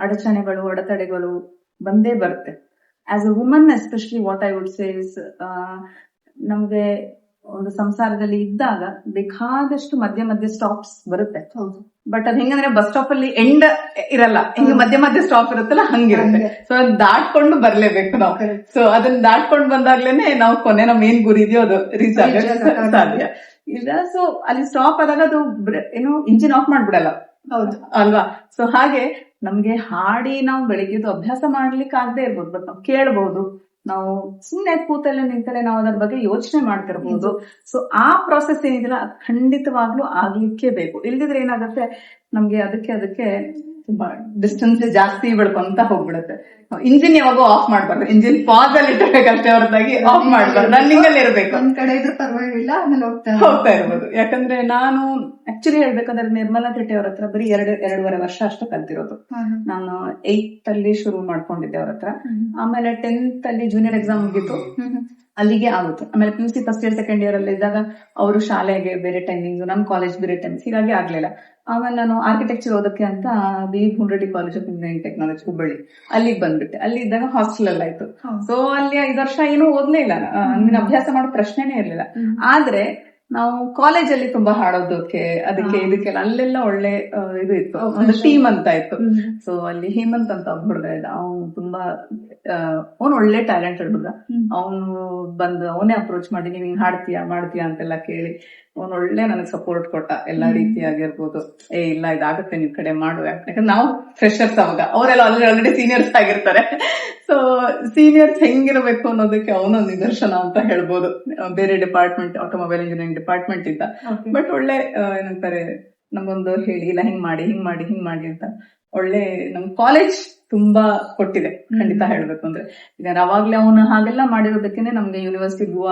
ಅಡಚಣೆಗಳು, ಅಡೆತಡೆಗಳು ಬಂದೇ ಬರುತ್ತೆ. As a woman especially what I would say is, ನಮ್ಗೆ ಒಂದು ಸಂಸಾರದಲ್ಲಿ ಇದ್ದಾಗ ಬೇಕಾದಷ್ಟು ಮಧ್ಯ ಸ್ಟಾಪ್ಸ್ ಬರುತ್ತೆ. ಬಟ್ ಅದ್ ಹೆಂಗಂದ್ರೆ ಬಸ್ ಸ್ಟಾಪ್ ಅಲ್ಲಿ ಎಂಡ್ ಇರಲ್ಲ, ಹಿಂಗ ಮಧ್ಯ ಸ್ಟಾಪ್ ಇರುತ್ತಲ್ಲ, ಹಂಗಿರುತ್ತೆ. ಸೊ ಅದ್ ದಾಟ್ಕೊಂಡು ಬರ್ಲೇಬೇಕು ನಾವು. ಸೊ ಅದನ್ನ ದಾಟ್ಕೊಂಡು ಬಂದಾಗ್ಲೇನೆ ನಾವು ಕೊನೆ ನಮ್ಮ ಏನ್ ಗುರಿ ಇದೆಯೋ ಅದು ರೀಚ್ ಆಗಕ್ಕೆ ಸಾಧ್ಯ ಇಲ್ಲ. ಸೊ ಅಲ್ಲಿ ಸ್ಟಾಪ್ ಆದಾಗ ಅದು ಏನು ಇಂಜಿನ್ ಆಫ್ ಮಾಡ್ಬಿಡಲ್ಲ. ಹೌದು ಅಲ್ವಾ? ಸೊ ಹಾಗೆ ನಮ್ಗೆ ಹಾಡಿ ನಾವು ಬೆಳಿಗ್ಗೆದು ಅಭ್ಯಾಸ ಮಾಡ್ಲಿಕ್ಕೆ ಆಗದೆ ಇರ್ಬೋದು, ಬಟ್ ನಾವು ಕೇಳಬಹುದು. ನಾವು ಸುಮ್ಮನೆ ಕೂತಲ್ಲೇ ನಿಂತಲ್ಲೇ ನಾವು ಅದ್ರ ಬಗ್ಗೆ ಯೋಚನೆ ಮಾಡ್ತಿರ್ಬೋದು. ಸೊ ಆ ಪ್ರಾಸೆಸ್ ಏನಿದಿಲ್ಲ ಖಂಡಿತವಾಗ್ಲೂ ಆಗ್ಲಿಕ್ಕೆ ಬೇಕು. ಇಲ್ದಿದ್ರೆ ಏನಾಗುತ್ತೆ, ನಮ್ಗೆ ಅದಕ್ಕೆ ತುಂಬಾ ಡಿಸ್ಟೆನ್ಸ್ ಜಾಸ್ತಿ ಬೆಳ್ಕೊಂತ ಹೋಗ್ಬಿಡುತ್ತೆ. ಇಂಜಿನ್ ಯಾವಾಗೂ ಆಫ್ ಮಾಡ್ಬಾರ್ದು, ಇಂಜಿನ್ ಪಾಸ್ ಅಲ್ಲಿ ಇಟ್ಟಬೇಕಷ್ಟೇ ಹೊರತಾಗಿ ಆಫ್ ಮಾಡ್ಬಾರ್ದು, ರನ್ನಿಂಗ್ ಅಲ್ಲಿ ಇರ್ಬೇಕು. ಒಂದ್ ಕಡೆ ಇದ್ರೂ ಪರವಾಗಿಲ್ಲ, ಆಮೇಲೆ ಹೋಗ್ತಾ ಇರ್ಬೋದು. ಯಾಕಂದ್ರೆ ನಾನು ಆಕ್ಚುಲಿ ಹೇಳ್ಬೇಕಂದ್ರೆ ನಿರ್ಮಲಾ ಥೆಟ್ಟೆ ಅವ್ರ ಹತ್ರ ಬರೀ 2.5 ವರ್ಷ ಅಷ್ಟು ಕಲ್ತಿರೋದು. ನಾನು 8th ಅಲ್ಲಿ ಶುರು ಮಾಡ್ಕೊಂಡಿದ್ದೆ ಅವ್ರ ಹತ್ರ. ಆಮೇಲೆ 10th ಅಲ್ಲಿ ಜೂನಿಯರ್ ಎಕ್ಸಾಮ್ ಮುಗಿತು, ಅಲ್ಲಿಗೆ ಆಗುತ್ತೆ. ಆಮೇಲೆ PUC first year second year ಅಲ್ಲಿ ಇದ್ದಾಗ ಅವರು ಶಾಲೆಗೆ ಬೇರೆ ಟೈಮಿಂಗ್, ನಮ್ ಕಾಲೇಜ್ ಬೇರೆ ಟೈಮಿಂಗ್ಸ್, ಹೀಗಾಗಿ ಆಗ್ಲಿಲ್ಲ. ಆಮೇಲೆ ನಾನು ಆರ್ಕಿಟೆಕ್ಚರ್ ಓದಕ್ಕೆ ಅಂತ B Bhoomareddy college of engineering technology Hubballi ಅಲ್ಲಿಗೆ ಬಂದ್ಬಿಟ್ಟೆ. ಅಲ್ಲಿ ಇದ್ದಾಗ ಹಾಸ್ಟೆಲ್ ಅಲ್ಲಿ ಆಯ್ತು. ಸೊ ಅಲ್ಲಿ 5 ವರ್ಷ ಏನೂ ಓದ್ಲೇ ಇಲ್ಲ, ಅಭ್ಯಾಸ ಮಾಡೋ ಪ್ರಶ್ನೆನೇ ಇರ್ಲಿಲ್ಲ. ಆದ್ರೆ ನಾವು ಕಾಲೇಜಲ್ಲಿ ತುಂಬಾ ಹಾಡೋದಕ್ಕೆ ಅದಕ್ಕೆ ಇದಕ್ಕೆಲ್ಲ ಅಲ್ಲೆಲ್ಲ ಒಳ್ಳೆ ಇದು ಇತ್ತು, ಒಂದು ಟೀಮ್ ಅಂತ ಇತ್ತು. ಸೊ ಅಲ್ಲಿ ಹೇಮಂತ್ ಅಂತ ಒಬ್ಬ ಹುಡುಗ ಇದ್ದ, ಅವನು ತುಂಬಾ ಅವನು ಒಳ್ಳೆ ಟ್ಯಾಲೆಂಟೆಡ್ ಹುಡುಗ. ಅವನು ಬಂದು ಅವನೇ ಅಪ್ರೋಚ್ ಮಾಡಿ ನೀವ್ ಹಿಂಗ್ ಮಾಡ್ತೀಯಾ ಅಂತೆಲ್ಲ ಕೇಳಿ ಅವನು ಒಳ್ಳೆ ನನಗೆ ಸಪೋರ್ಟ್ ಕೊಟ್ಟ, ಎಲ್ಲಾ ರೀತಿಯಾಗಿರ್ಬೋದು. ಇಲ್ಲ ಇದಾಗುತ್ತೆ, ನಿಮ್ ಕಡೆ ಮಾಡು. ಯಾಕಂದ್ರೆ ನಾವು ಫ್ರೆಶರ್ಸ್ ಅವಾಗ, ಅವರೆಲ್ಲ ಆಲ್ರೆಡಿ ಸೀನಿಯರ್ಸ್ ಆಗಿರ್ತಾರೆ. ಸೊ ಸೀನಿಯರ್ಸ್ ಹೆಂಗಿರ್ಬೇಕು ಅನ್ನೋದಕ್ಕೆ ಅವನೊಂದು ನಿದರ್ಶನ ಅಂತ ಹೇಳ್ಬೋದು. ಬೇರೆ ಡಿಪಾರ್ಟ್ಮೆಂಟ್, ಆಟೋಮೊಬೈಲ್ ಇಂಜಿನಿಯರಿಂಗ್ ಡಿಪಾರ್ಟ್ಮೆಂಟ್ ಇದ್ದ, ಬಟ್ ಒಳ್ಳೆ ಏನಂತಾರೆ ನಮ್ಗೊಂದು ಹೇಳಿ ಇಲ್ಲ ಹಿಂಗ್ ಮಾಡಿ ಅಂತ ಒಳ್ಳೆ ನಮ್ ಕಾಲೇಜ್ ತುಂಬಾ ಕೊಟ್ಟಿದೆ ಖಂಡಿತ ಹೇಳ್ಬೇಕು ಅಂದ್ರೆ. ಈಗ ಅವಾಗ್ಲೇ ಅವನು ಹಾಗೆಲ್ಲ ಮಾಡಿರೋದಕ್ಕೇನೆ ನಮ್ಗೆ ಯೂನಿವರ್ಸಿಟಿ ಗೋ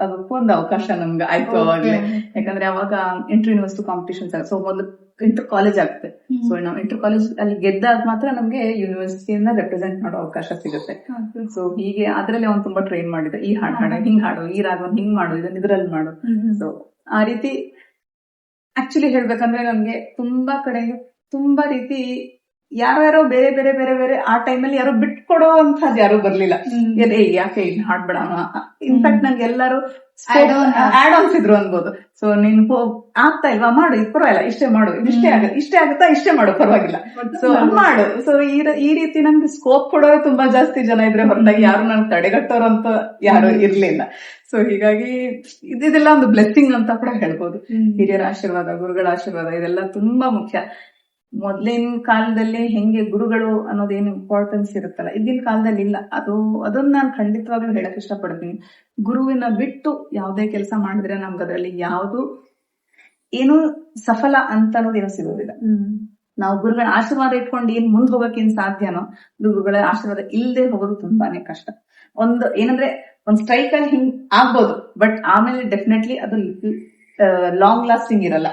ಆಗೋಕ್ಕೂ ಒಂದು ಅವಕಾಶ ನಮ್ಗೆ ಆಯ್ತು ಅವಾಗ್ಲೇ. ಯಾಕಂದ್ರೆ ಅವಾಗ ಇಂಟರ್ ಯೂನಿವರ್ಸಿಟಿ ಕಾಂಪಿಟೇಷನ್ಸ್ ಆಗುತ್ತೆ. ಸೊ ಒಂದು ಇಂಟರ್ ಕಾಲೇಜ್ ಆಗುತ್ತೆ. ಸೊ ನಾವು ಇಂಟರ್ ಕಾಲೇಜ್ ಅಲ್ಲಿ ಗೆದ್ದಾಗ ಮಾತ್ರ ನಮ್ಗೆ ಯೂನಿವರ್ಸಿಟಿಯನ್ನ ರೆಪ್ರೆಸೆಂಟ್ ಮಾಡೋ ಅವಕಾಶ ಸಿಗುತ್ತೆ. ಸೊ ಹೀಗೆ ಅದ್ರಲ್ಲಿ ಅವ್ನು ತುಂಬಾ ಟ್ರೈನ್ ಮಾಡಿದ, ಈ ಹಾಡು ಹಿಂಗ್ ಹಾಡು, ಈ ರಾಗವನ್ನು ಹಿಂಗ್ ಮಾಡು, ಇದನ್ನ ಇದ್ರಲ್ಲಿ ಮಾಡು. ಸೊ ಆ ರೀತಿ ಆಕ್ಚುಲಿ ಹೇಳ್ಬೇಕಂದ್ರೆ ನಮ್ಗೆ ತುಂಬಾ ಕಡೆ ತುಂಬಾ ರೀತಿ ಯಾರ್ಯಾರೋ ಬೇರೆ ಆ ಟೈಮಲ್ಲಿ ಯಾರೋ ಬಿಟ್ಕೊಡೋ ಅಂತದ್ ಯಾರು ಬರ್ಲಿಲ್ಲ. ಯಾಕೆ ಇಲ್ಲಿ ಹಾಡ್ಬೇಡ. ಇನ್ಫ್ಯಾಕ್ಟ್ ನಂಗೆ ಎಲ್ಲರೂ ಆಡ್ ಆನ್ಸ್ ಇದ್ರು ಅನ್ಬೋದು. ಸೊ ನೀನ್ ಆಗ್ತಾ ಇಲ್ವಾ, ಮಾಡು, ಇದು ಪರವಾಗಿಲ್ಲ, ಇಷ್ಟೇ ಮಾಡು, ಇಷ್ಟೇ ಆಗುತ್ತಾ, ಇಷ್ಟೇ ಮಾಡು, ಪರವಾಗಿಲ್ಲ, ಸೊ ಮಾಡು. ಸೊ ಈ ರೀತಿ ನಂಗೆ ಸ್ಕೋಪ್ ಕೊಡೋರು ತುಂಬಾ ಜಾಸ್ತಿ ಜನ ಇದ್ರೆ ಹೊರತಾಗಿ ಯಾರು ನನ್ ತಡೆಗಟ್ಟೋರು ಅಂತ ಯಾರು ಇರ್ಲಿಲ್ಲ. ಸೊ ಹೀಗಾಗಿ ಇದೆಲ್ಲ ಒಂದು ಬ್ಲೆಸ್ಸಿಂಗ್ ಅಂತ ಕೂಡ ಹೇಳ್ಬೋದು. ಹಿರಿಯರ ಆಶೀರ್ವಾದ, ಗುರುಗಳ ಆಶೀರ್ವಾದ ಇದೆಲ್ಲ ತುಂಬಾ ಮುಖ್ಯ. ಮೊದ್ಲಿನ ಕಾಲದಲ್ಲಿ ಹೆಂಗೆ ಗುರುಗಳು ಅನ್ನೋದೇನು ಇಂಪಾರ್ಟೆನ್ಸ್ ಇರುತ್ತಲ್ಲ, ಈಗಿನ ಕಾಲದಲ್ಲಿ ಇಲ್ಲ. ಅದನ್ನ ನಾನು ಖಂಡಿತವಾಗ್ಲೂ ಹೇಳಕ್ ಇಷ್ಟಪಡ್ತೀನಿ. ಗುರುವಿನ ಬಿಟ್ಟು ಯಾವುದೇ ಕೆಲಸ ಮಾಡಿದ್ರೆ ನಮ್ಗೆ ಅದರಲ್ಲಿ ಯಾವ್ದು ಏನು ಸಫಲ ಅಂತ ಅನ್ನೋದೇನು ಸಿಗೋದಿಲ್ಲ. ನಾವು ಗುರುಗಳ ಆಶೀರ್ವಾದ ಇಟ್ಕೊಂಡು ಏನ್ ಮುಂದ್ ಹೋಗಕ್ ಏನ್ ಸಾಧ್ಯನೋ, ಗುರುಗಳ ಆಶೀರ್ವಾದ ಇಲ್ಲದೆ ಹೋಗೋದು ತುಂಬಾನೇ ಕಷ್ಟ. ಏನಂದ್ರೆ ಒಂದ್ ಸ್ಟ್ರೈಕ್ ಅಲ್ಲಿ ಹಿಂಗ್ ಆಗ್ಬೋದು, ಬಟ್ ಆಮೇಲೆ ಡೆಫಿನೆಟ್ಲಿ ಅದು ಲಾಂಗ್ ಲಾಸ್ಟಿಂಗ್ ಇರಲ್ಲ,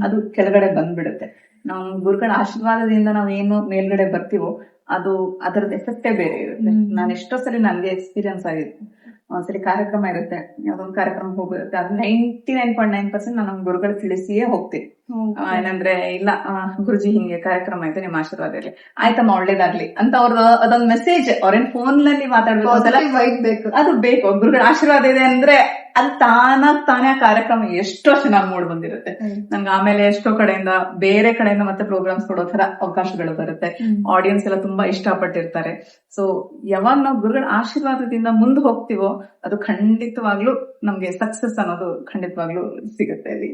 ಅದು ಕೆಳಗಡೆ ಬಂದ್ಬಿಡುತ್ತೆ. ನಾವು ಗುರುಗಳ ಆಶೀರ್ವಾದದಿಂದ ನಾವ್ ಏನು ಮೇಲ್ಗಡೆ ಬರ್ತೀವೋ ಅದು ಅದರದ ಎಫೆಕ್ಟೇ ಬೇರೆ ಇರುತ್ತೆ. ನಾನು ಎಷ್ಟೋ ಸರಿ ನನ್ಗೆ ಎಕ್ಸ್ಪೀರಿಯನ್ಸ್ ಆಗಿರುತ್ತೆ. ಒಂದ್ಸರಿ ಕಾರ್ಯಕ್ರಮ ಇರುತ್ತೆ, ಯಾವ್ದೊಂದು ಕಾರ್ಯಕ್ರಮ ಹೋಗುತ್ತೆ, ಅದು 99.9% ನಾನು ನಮ್ ಗುರುಗಳು ತಿಳಿಸಿಯೇ ಹೋಗ್ತೀನಿ. ಏನಂದ್ರೆ ಇಲ್ಲ ಗುರುಜಿ ಹಿಂಗೆ ಕಾರ್ಯಕ್ರಮ ಇದೆ, ನಿಮ್ಮ ಆಶೀರ್ವಾದ ಇರ್ಲಿ, ಆಯ್ತಮ್ಮ ಒಳ್ಳೇದಾಗ್ಲಿ ಅಂತ ಅವ್ರದ್ದು ಅದೊಂದು ಮೆಸೇಜ್. ಅವ್ರೇನ್ ಫೋನ್ ನಲ್ಲಿ ಮಾತಾಡ್ಬೇಕು, ಅದು ಬೇಕು. ಗುರುಗಳ ಆಶೀರ್ವಾದ ಇದೆ ಅಂದ್ರೆ ಅದು ತಾನೇ ಆ ಕಾರ್ಯಕ್ರಮ ಎಷ್ಟೋ ಚೆನ್ನಾಗಿ ಮೂಡ್ ಬಂದಿರುತ್ತೆ. ನನ್ಗೆ ಆಮೇಲೆ ಎಷ್ಟೋ ಕಡೆಯಿಂದ ಬೇರೆ ಕಡೆಯಿಂದ ಮತ್ತೆ ಪ್ರೋಗ್ರಾಮ್ಸ್ ಕೊಡೋ ತರ ಅವಕಾಶಗಳು ಬರುತ್ತೆ. ಆಡಿಯನ್ಸ್ ಎಲ್ಲ ತುಂಬಾ ಇಷ್ಟಪಟ್ಟಿರ್ತಾರೆ. ಸೊ ಯಾವಾಗ ನಾವು ಗುರುಗಳ ಆಶೀರ್ವಾದದಿಂದ ಮುಂದೆ ಹೋಗ್ತೀವೋ ಅದು ಖಂಡಿತವಾಗ್ಲೂ ನಮ್ಗೆ ಸಕ್ಸಸ್ ಅನ್ನೋದು ಖಂಡಿತವಾಗ್ಲೂ ಸಿಗುತ್ತೆ ಅಲ್ಲಿ.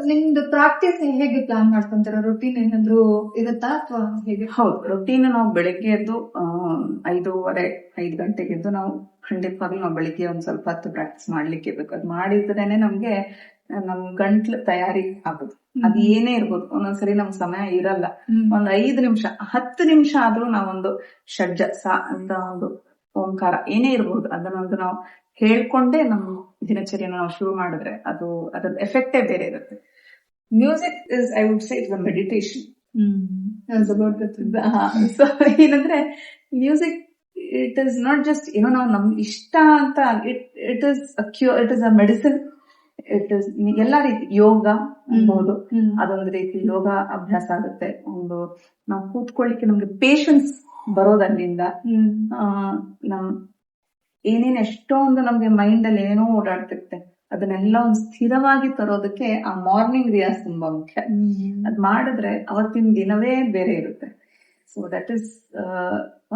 ನಿಮ್ದು ಪ್ರಾಕ್ಟೀಸ್ ಹೇಗೆ ಪ್ಲಾನ್ ಮಾಡ್ಕೊಂತಾರ? ರೊಟೀನ್ ಏನಾದ್ರು ಇರುತ್ತಾ ಅಥವಾ ಹೇಗೆ? ಹೌದು, ರೊಟೀನ್ ನಾವು ಬೆಳಗ್ಗೆ ಎದ್ದು 5 ಗಂಟೆಗೆ ಎದ್ದು ನಾವು ಖಂಡಿತವಾಗ್ಲೂ ನಾವು ಬೆಳಿಗ್ಗೆ ಒಂದ್ ಸ್ವಲ್ಪ ಹೊತ್ತು ಪ್ರಾಕ್ಟೀಸ್ ಮಾಡ್ಲಿಕ್ಕೆ ಬೇಕು. ಅದು ಮಾಡಿದ್ರೇನೆ ನಮ್ಗೆ ನಮ್ ಗಂಟ್ಲು ತಯಾರಿ ಆಗೋದು. ಅದ್ ಏನೇ ಇರ್ಬೋದು, ಒಂದೊಂದ್ಸರಿ ನಮ್ ಸಮಯ ಇರಲ್ಲ. ಒಂದ್ 5 ನಿಮಿಷ 10 ನಿಮಿಷ ಆದ್ರೂ ನಾವೊಂದು ಷಡ್ಜ ಅಂತ ಒಂದು ಓಂಕಾರ ಏನೇ ಇರ್ಬೋದು ಅದನ್ನೊಂದು ನಾವು ಹೇಳ್ಕೊಂಡೇ ನಮ್ ದಿನಚರಿಯನ್ನು ನಾವು ಶುರು ಮಾಡಿದ್ರೆ ಅದ್ರ ಎಫೆಕ್ಟೇ ಬೇರೆ ಇರುತ್ತೆ. Music is, I would say, it's a meditation. So ಏನಂದ್ರೆ music it is not just ನಾವು ನಮ್ ಇಷ್ಟ ಅಂತ, it is a medicine. It is ಎಲ್ಲಾ ರೀತಿ ಯೋಗ ಅನ್ಬಹುದು, ಅದೊಂದು ರೀತಿ ಯೋಗ ಅಭ್ಯಾಸ ಆಗುತ್ತೆ. ನಾವು ಕೂತ್ಕೊಳ್ಳಿಕ್ಕೆ ನಮ್ಗೆ ಪೇಶನ್ಸ್ ಬರೋದಲ್ಲಿಂದ ನಮ್ ಏನೇನ್ ಎಷ್ಟೊಂದು ನಮ್ಗೆ ಮೈಂಡ್ ಅಲ್ಲಿ ಏನೋ ಓಡಾಡ್ತಿರುತ್ತೆ ಅದನ್ನೆಲ್ಲ ಒಂದು ಸ್ಥಿರವಾಗಿ ತರೋದಕ್ಕೆ ಆ ಮಾರ್ನಿಂಗ್ ರಿಯಾಸ್ ತುಂಬಾ ಮುಖ್ಯ. ಅದ್ ಮಾಡಿದ್ರೆ ಅವತ್ತಿನ ದಿನವೇ ಬೇರೆ ಇರುತ್ತೆ. ಸೊ ದಟ್ ಇಸ್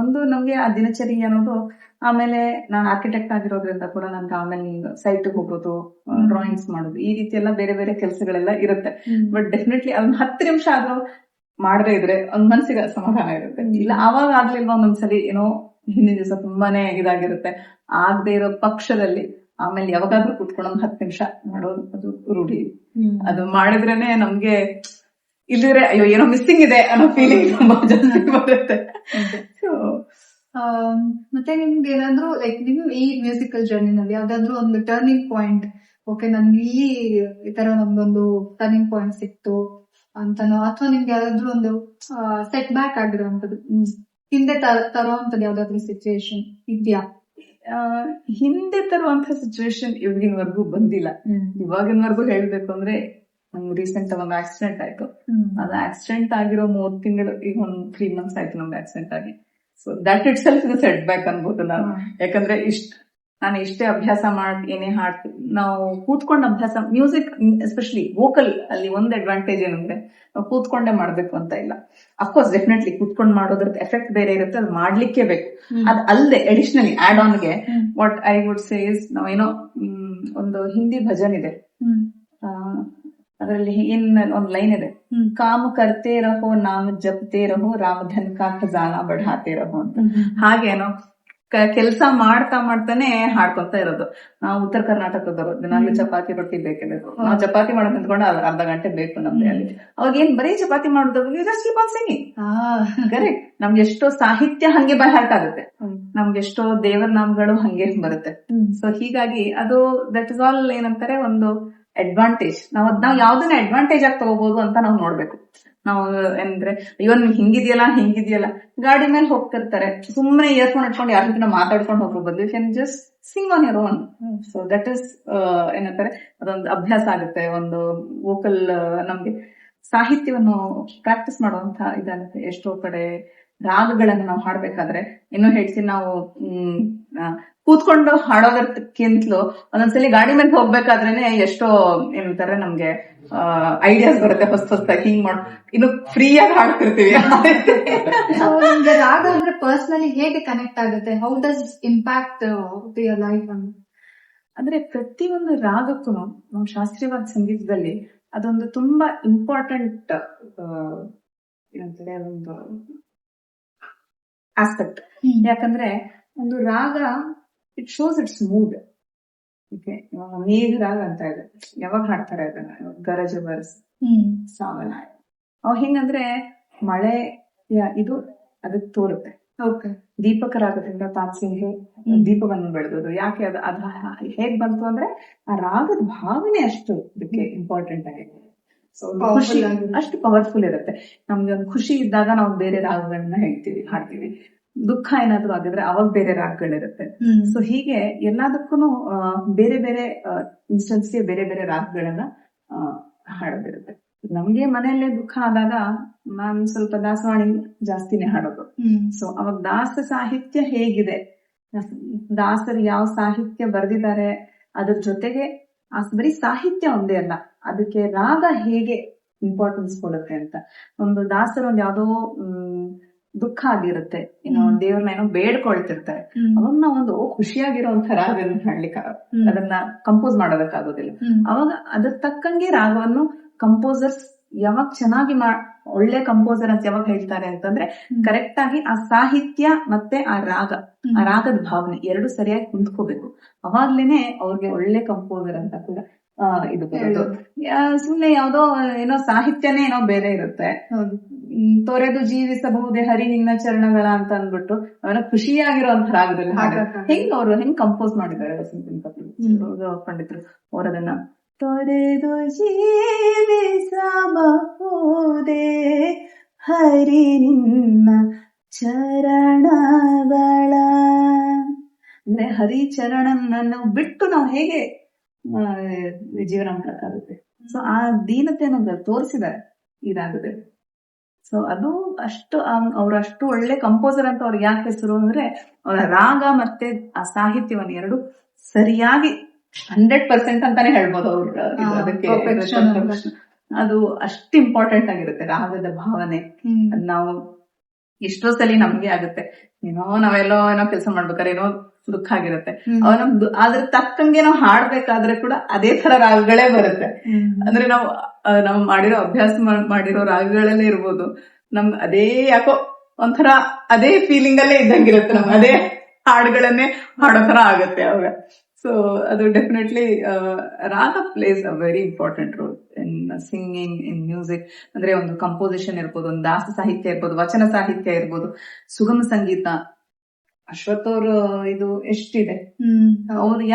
ಒಂದು ನಮ್ಗೆ ಆ ದಿನಚರಿ ಅನ್ನೋದು. ಆಮೇಲೆ ನಾನು ಆರ್ಕಿಟೆಕ್ಟ್ ಆಗಿರೋದ್ರಿಂದ ಕೂಡ ನನ್ಗೆ ಆಮೇಲೆ ಸೈಟ್ ಹೋಗೋದು, ಡ್ರಾಯಿಂಗ್ಸ್ ಮಾಡೋದು, ಈ ರೀತಿ ಎಲ್ಲ ಬೇರೆ ಬೇರೆ ಕೆಲಸಗಳೆಲ್ಲ ಇರುತ್ತೆ. ಬಟ್ ಡೆಫಿನೆಟ್ಲಿ ಅದನ್ನ 10 ನಿಮಿಷ ಆದ್ರೂ ಮಾಡದೇ ಇದ್ರೆ ಒಂದ್ ಮನ್ಸಿಗೆ ಸಮಾಧಾನ ಇರುತ್ತೆ. ಇಲ್ಲ ಆವಾಗ ಆಗ್ಲಿಲ್ವಾ ಒಂದೊಂದ್ಸಲಿ ಏನೋ ಹಿಂದಿನ ದಿವಸ ತುಂಬಾನೇ ಇದಾಗಿರುತ್ತೆ, ಆಗದೆ ಇರೋ ಪಕ್ಷದಲ್ಲಿ ಆಮೇಲೆ ಯಾವಾಗಾದ್ರೂ ಕುತ್ಕೊಂಡು ಒಂದ್ 10 ನಿಮಿಷ ಮಾಡೋದು ಅದು ರೂಢಿ. ಅದು ಮಾಡಿದ್ರೇನೆ ನಮ್ಗೆ ಇಲ್ಲಿದ್ರೆ ಅಯ್ಯೋ ಏನೋ ಮಿಸ್ಸಿಂಗ್ ಇದೆ ಅನ್ನೋ ಫೀಲಿಂಗ್ ತುಂಬಾ ಜಾಸ್ತಿ ಬರುತ್ತೆ. ಮತ್ತೆ ನಿಮ್ಗೆ ಏನಾದ್ರು ಲೈಕ್ ನಿಮ್ ಈ ಮ್ಯೂಸಿಕಲ್ ಜರ್ನಿನಲ್ಲಿ ಯಾವ್ದಾದ್ರು ಒಂದು ಟರ್ನಿಂಗ್ ಪಾಯಿಂಟ್, ಓಕೆ ನನ್ಗೆ ಇಲ್ಲಿ ಈ ತರ ನಮ್ದೊಂದು ಟರ್ನಿಂಗ್ ಪಾಯಿಂಟ್ ಸಿಕ್ತು ಅಂತನೋ, ಅಥವಾ ನಿಮ್ಗೆ ಯಾವ್ದಾದ್ರು ಒಂದು ಸೆಟ್ ಬ್ಯಾಕ್ ಆಗಿರೋಂಥದ್ದು, ಹಿಂದೆ ತರುವಂತದ್ದು ಯಾವ್ದಾದ್ರು ಸಿಚುವೇಶನ್ ಇದ್ಯಾ? ಹಿಂದೆ ತರುವಂತ ಸಿಚುವೇಶನ್ ಇವಾಗಿನವರೆಗೂ ಬಂದಿಲ್ಲ. ಇವಾಗಿನವರೆಗೂ ಹೇಳ್ಬೇಕು ಅಂದ್ರೆ ನಮ್ಗೆ ರೀಸೆಂಟ್ ಒಂದು ಆಕ್ಸಿಡೆಂಟ್ ಆಯ್ತು. ಅದು ಆಕ್ಸಿಡೆಂಟ್ ಆಗಿರೋ 3 ತಿಂಗಳು, ಈಗ ಒಂದು 3 ಮಂತ್ಸ್ ಆಯ್ತು ನಮ್ಗೆ ಆಕ್ಸಿಡೆಂಟ್ ಆಗಿ. So that it self is set back ಅನ್ಬೋದು ನಾನು. ಯಾಕಂದ್ರೆ ನಾನು ಎಷ್ಟೇ ಅಭ್ಯಾಸ ಮಾಡಿ ಏನೇ ಹಾಡ್ತೀನಿ, ನಾವು ಕೂತ್ಕೊಂಡು ಅಭ್ಯಾಸ, ಮ್ಯೂಸಿಕ್ ಎಸ್ಪೆಷಲಿ ವೋಕಲ್ ಅಲ್ಲಿ ಒಂದು ಅಡ್ವಾಂಟೇಜ್ ಏನಂದ್ರೆ ನಾವು ಕೂತ್ಕೊಂಡೇ ಮಾಡ್ಬೇಕು ಅಂತ ಇಲ್ಲ. ಅಫ್ಕೋರ್ಸ್ ಡೆಫಿನೆಟ್ಲಿ ಕೂತ್ಕೊಂಡು ಮಾಡೋದ್ರ ಎಫೆಕ್ಟ್ ಬೇರೆ ಇರುತ್ತೆ, ಅದು ಮಾಡ್ಲಿಕ್ಕೆ ಬೇಕು. ಅದ್ ಅಲ್ಲದೆ ಅಡಿಷನಲಿ ಆಡ್ ಆನ್ಗೆ what I would say is, ನಾವೇನೋ ಒಂದು ಹಿಂದಿ ಭಜನ್ ಇದೆ, ಅದರಲ್ಲಿ ಒಂದ್ ಲೈನ್ ಇದೆ, ಕಾಮ ಕರ್ತೆ ರಹೋ ನಾಮ ಜಪ್ತೆ ರಹೋ ರಾಮ ಧನ್ ಕಾ ಖಜಾನಾ ಬಢಾತೆ ರಹೋ ಅಂತ. ಹಾಗೇನೋ ಕೆಲಸ ಮಾಡ್ತಾನೆ ಹಾಡ್ಕೊಂತ ಇರೋದು. ನಾವು ಉತ್ತರ ಕರ್ನಾಟಕದವರು, ದಿನಾಗ್ಲೂ ಚಪಾತಿ ರೊಟ್ಟಿ ಬೇಕೇ ಬೇಕು. ನಾವು ಚಪಾತಿ ಮಾಡಕ್ ನಿಂತ್ಕೊಂಡು ಅರ್ಧ ಗಂಟೆ ಬೇಕು ನಮ್ಗೆ ಅಲ್ಲಿ. ಅವಾಗ ಏನ್ ಬರೀ ಚಪಾತಿ ಮಾಡೋದು, ಕರೆಕ್ಟ್. ನಮ್ಗೆ ಎಷ್ಟೋ ಸಾಹಿತ್ಯ ಹಂಗೆ ಬೈ ಹಾರ್ಟ್ ಆಗುತ್ತೆ, ನಮ್ಗೆ ಎಷ್ಟೋ ದೇವರ ನಾಮಗಳು ಹಂಗೆ ಬರುತ್ತೆ. ಸೊ ಹೀಗಾಗಿ ಅದು ದಟ್ ಇಸ್ ಆಲ್ ಏನಂತಾರೆ ಒಂದು ಅಡ್ವಾಂಟೇಜ್. ನಾವ್ ಯಾವ್ದನ್ನ ಅಡ್ವಾಂಟೇಜ್ ಆಗಿ ತಗೋಬಹುದು ಅಂತ ನಾವು ನೋಡ್ಬೇಕು. ನಾವು ಅಂದ್ರೆ ಅಯ್ಯೋ ನಿಮ್ಗೆ ಹಿಂಗಿದೆಯಲ್ಲ ಗಾಡಿ ಮೇಲೆ ಹೋಗ್ತಿರ್ತಾರೆ, ಸುಮ್ಮನೆ ಇಯರ್ಫೋನ್ ಇಟ್ಕೊಂಡು ಯಾರ ಜೊತೆ ಮಾತಾಡ್ಕೊಂಡು ಹೋಗೋ ಬದಲು you can just sing on your own. So that is ಏನಂತಾರೆ ಅದೊಂದು ಅಭ್ಯಾಸ ಆಗುತ್ತೆ. ಒಂದು ವೋಕಲ್ ನಮ್ಗೆ ಸಾಹಿತ್ಯವನ್ನು ಪ್ರಾಕ್ಟೀಸ್ ಮಾಡುವಂತ ಇದಾಗುತ್ತೆ. ಎಷ್ಟೋ ಕಡೆ ರಾಗಗಳನ್ನು ನಾವು ಹಾಡ್ಬೇಕಾದ್ರೆ ಇನ್ನೂ ಹೇಳ್ತೀನಿ, ನಾವು ಕೂತ್ಕೊಂಡು ಹಾಡೋದಕ್ಕಿಂತಲೂ ಒಂದೊಂದ್ಸಲಿ ಗಾಡಿ ಮೇಲೆ ಹೋಗ್ಬೇಕಾದ್ರೇನೆ ಎಷ್ಟೋ ಏನಂತಾರೆ ನಮ್ಗೆ ಐಡಿಯಾಸ್ ಬರುತ್ತೆ ಹೊಸದಾಗಿ. ಹಿಂಗ್ ಮಾಡ್ ಇನ್ನು ಫ್ರೀಯಾಗಿ ಹಾಡ್ತಿರ್ತೀವಿ. ನಿಮ್ಗೆ ರಾಗ ಅಂದ್ರೆ ಪರ್ಸನಲಿ ಹೇಗೆ ಕನೆಕ್ಟ್ ಆಗುತ್ತೆ? How does impact your life? ಅಂದ್ರೆ ಪ್ರತಿಯೊಂದು ರಾಗಕ್ಕೂ ನಮ್ಮ ಶಾಸ್ತ್ರೀಯವಾದ ಸಂಗೀತದಲ್ಲಿ ಅದೊಂದು ತುಂಬಾ ಇಂಪಾರ್ಟೆಂಟ್ ಏನಂತಾರೆ ಒಂದು ಆಸ್ಪೆಕ್ಟ್. ಯಾಕಂದ್ರೆ ಒಂದು ರಾಗ it shows it's mood. Okay, ಮೇಘ ರಾಗ ಅಂತ ಇದೆ, ಯಾವಾಗ ಹಾಡ್ತಾರೆ ಅದನ್ನ, ಗರಜ ಬರ್ಸ್ ಸಾವನ. ಅವ್ ಹೆಂಗಂದ್ರೆ ಮಳೆ ಇದು ಅದಕ್ಕೆ ತೋರುತ್ತೆ. ದೀಪಕ ರಾಗದಿಂದ ತಾನ್ಸಿಂಗ್ ದೀಪವನ್ನು ಬೆಳೆದೋದು. ಯಾಕೆ ಅದ ಹೇಗ್ ಬಂತು ಅಂದ್ರೆ ಆ ರಾಗದ ಭಾವನೆ ಅಷ್ಟು ಇದಕ್ಕೆ ಇಂಪಾರ್ಟೆಂಟ್ ಆಗಿದೆ. ಸೊ ಖುಷಿ ಅಷ್ಟು ಪವರ್ಫುಲ್ ಇರುತ್ತೆ. ನಮ್ಗೆ ಒಂದು ಖುಷಿ ಇದ್ದಾಗ ನಾವು ಬೇರೆ ರಾಗಗಳನ್ನ ಹೇಳ್ತೀವಿ, ಹಾಡ್ತೀವಿ. ದುಃಖ ಏನಾದ್ರು ಆಗಿದ್ರೆ ಅವಾಗ ಬೇರೆ ರಾಗಗಳಿರುತ್ತೆ. ಸೊ ಹೀಗೆ ಎಲ್ಲದಕ್ಕೂ ಬೇರೆ ಬೇರೆ ಇನ್ಸ್ಟೆನ್ಸ್ಗೆ ಬೇರೆ ಬೇರೆ ರಾಗಗಳನ್ನ ಹಾಡೋದಿರುತ್ತೆ. ನಮ್ಗೆ ಮನೆಯಲ್ಲೇ ದುಃಖ ಆದಾಗ ನಾನ್ ಸ್ವಲ್ಪ ದಾಸವಾಣಿ ಜಾಸ್ತಿನೇ ಹಾಡೋದು. ಸೊ ಅವಾಗ ದಾಸ ಸಾಹಿತ್ಯ ಹೇಗಿದೆ, ದಾಸರು ಯಾವ ಸಾಹಿತ್ಯ ಬರೆದಿದ್ದಾರೆ ಅದ್ರ ಜೊತೆಗೆ ಬರೀ ಸಾಹಿತ್ಯ ಒಂದೇ ಅಲ್ಲ, ಅದಕ್ಕೆ ರಾಗ ಹೇಗೆ ಇಂಪಾರ್ಟೆನ್ಸ್ ಕೊಡುತ್ತೆ ಅಂತ. ಒಂದು ದಾಸರು ಒಂದ್ ಯಾವ್ದೋ ದುಃಖ ಆಗಿರುತ್ತೆ, ಏನೋ ದೇವ್ರನ್ನ ಏನೋ ಬೇಡ್ಕೊಳ್ತಿರ್ತಾರೆ, ಅವನ್ನ ಒಂದು ಖುಷಿಯಾಗಿರುವಂತ ರಾಗವನ್ನು ಹಾಡ್ಲಿಕ್ಕೆ ಅದನ್ನ ಕಂಪೋಸ್ ಮಾಡೋದಕ್ಕಾಗೋದಿಲ್ಲ. ಅವಾಗ ಅದ್ರ ತಕ್ಕಂಗೆ ರಾಗವನ್ನು ಕಂಪೋಸರ್ಸ್ ಯಾವಾಗ ಚೆನ್ನಾಗಿ ಒಳ್ಳೆ ಕಂಪೋಸರ್ ಅಂತ ಯಾವಾಗ ಹೇಳ್ತಾರೆ ಅಂತಂದ್ರೆ, ಕರೆಕ್ಟ್ ಆಗಿ ಆ ಸಾಹಿತ್ಯ ಮತ್ತೆ ಆ ರಾಗದ ಭಾವನೆ ಎರಡು ಸರಿಯಾಗಿ ಕುಂತ್ಕೋಬೇಕು. ಅವಾಗ್ಲೇನೆ ಅವ್ರಿಗೆ ಒಳ್ಳೆ ಕಂಪೋಸರ್ ಅಂತ ಕೂಡ ಇದು ಬರೋದು. ಸುಮ್ನೆ ಯಾವ್ದೋ ಏನೋ ಸಾಹಿತ್ಯನೇ ಏನೋ ಬೇರೆ ಇರುತ್ತೆ. ತೊರೆದು ಜೀವಿಸಬಹುದೇ ಹರಿ ನಿನ್ನ ಚರಣಗಳ ಅಂತ ಅಂದ್ಬಿಟ್ಟು ಅವನ ಖುಷಿಯಾಗಿರುವಂತ ರಾಗದಲ್ಲಿ ಹೆಂಗ್ ಕಂಪೋಸ್ ಮಾಡಿದ್ದಾರೆ ವಸಂತ ಪಂಡಿತರು. ಅವರದನ್ನ ತೊರೆದು ಜೀವಿಸಬಹುದೇ ಹರಿ ನಿನ್ನ ಚರಣಗಳ ಅಂದ್ರೆ ಹರಿ ಚರಣನನ್ನು ಬಿಟ್ಟು ನಾವು ಹೇಗೆ ಜೀವನ ಮಾಡಕ್ಕಾಗುತ್ತೆ. ಸೊ ಆ ದೀನತೆಯನ್ನು ತೋರಿಸಿದ್ದಾರೆ ಇದಾಗಿದೆ. ಸೊ ಅದು ಅಷ್ಟು ಅವ್ರು ಅಷ್ಟು ಒಳ್ಳೆ ಕಂಪೋಸರ್ ಅಂತ ಅವ್ರಿಗೆ ಯಾಕೆ ಹೆಸರು ಅಂದ್ರೆ, ಅವರ ರಾಗ ಮತ್ತೆ ಆ ಸಾಹಿತ್ಯವನ್ನು ಎರಡು ಸರಿಯಾಗಿ 100% ಅಂತಾನೆ ಹೇಳ್ಬೋದು ಅವ್ರು. ಅದಕ್ಕೆ ಅದು ಅಷ್ಟು ಇಂಪಾರ್ಟೆಂಟ್ ಆಗಿರುತ್ತೆ ರಾಗದ ಭಾವನೆ. ನಾವು ಎಷ್ಟೋ ಸಲ ನಮ್ಗೆ ಆಗುತ್ತೆ, ನಾವೆಲ್ಲೋ ಕೆಲಸ ಮಾಡ್ಬೇಕಾದ್ರೆ ಏನೋ ದುಃಖ ಆಗಿರುತ್ತೆ, ಅದ್ರ ತಕ್ಕಂಗೆ ನಾವು ಹಾಡ್ಬೇಕಾದ್ರೆ ಕೂಡ ಅದೇ ತರ ರಾಗಗಳೇ ಬರುತ್ತೆ. ಅಂದ್ರೆ ನಾವು ಮಾಡಿರೋ ಅಭ್ಯಾಸ ಮಾಡಿರೋ ರಾಗಗಳಲ್ಲೇ ಇರ್ಬೋದು, ನಮ್ಗೆ ಅದೇ ಯಾಕೋ ಒಂಥರ ಅದೇ ಫೀಲಿಂಗ್ ಅಲ್ಲೇ ಇದ್ದಂಗಿರುತ್ತೆ, ನಮ್ಗೆ ಅದೇ ಹಾಡುಗಳನ್ನೇ ಹಾಡೋ ತರ ಆಗತ್ತೆ ಅವಾಗ. ಸೊ ಅದು ಡೆಫಿನೆಟ್ಲಿ ರಾಗ place a very important role in singing, in music. ಅಂದ್ರೆ ಒಂದು ಕಂಪೋಸಿಷನ್ ಇರ್ಬೋದು, ಒಂದು ದಾಸ ಸಾಹಿತ್ಯ ಇರ್ಬೋದು, ವಚನ ಸಾಹಿತ್ಯ ಇರ್ಬೋದು, ಸುಗಮ ಸಂಗೀತ. ಅಶ್ವಥ್ ಅವ್ರ ಇದು ಎಷ್ಟಿದೆ, ಅವ್ರಿಗೆ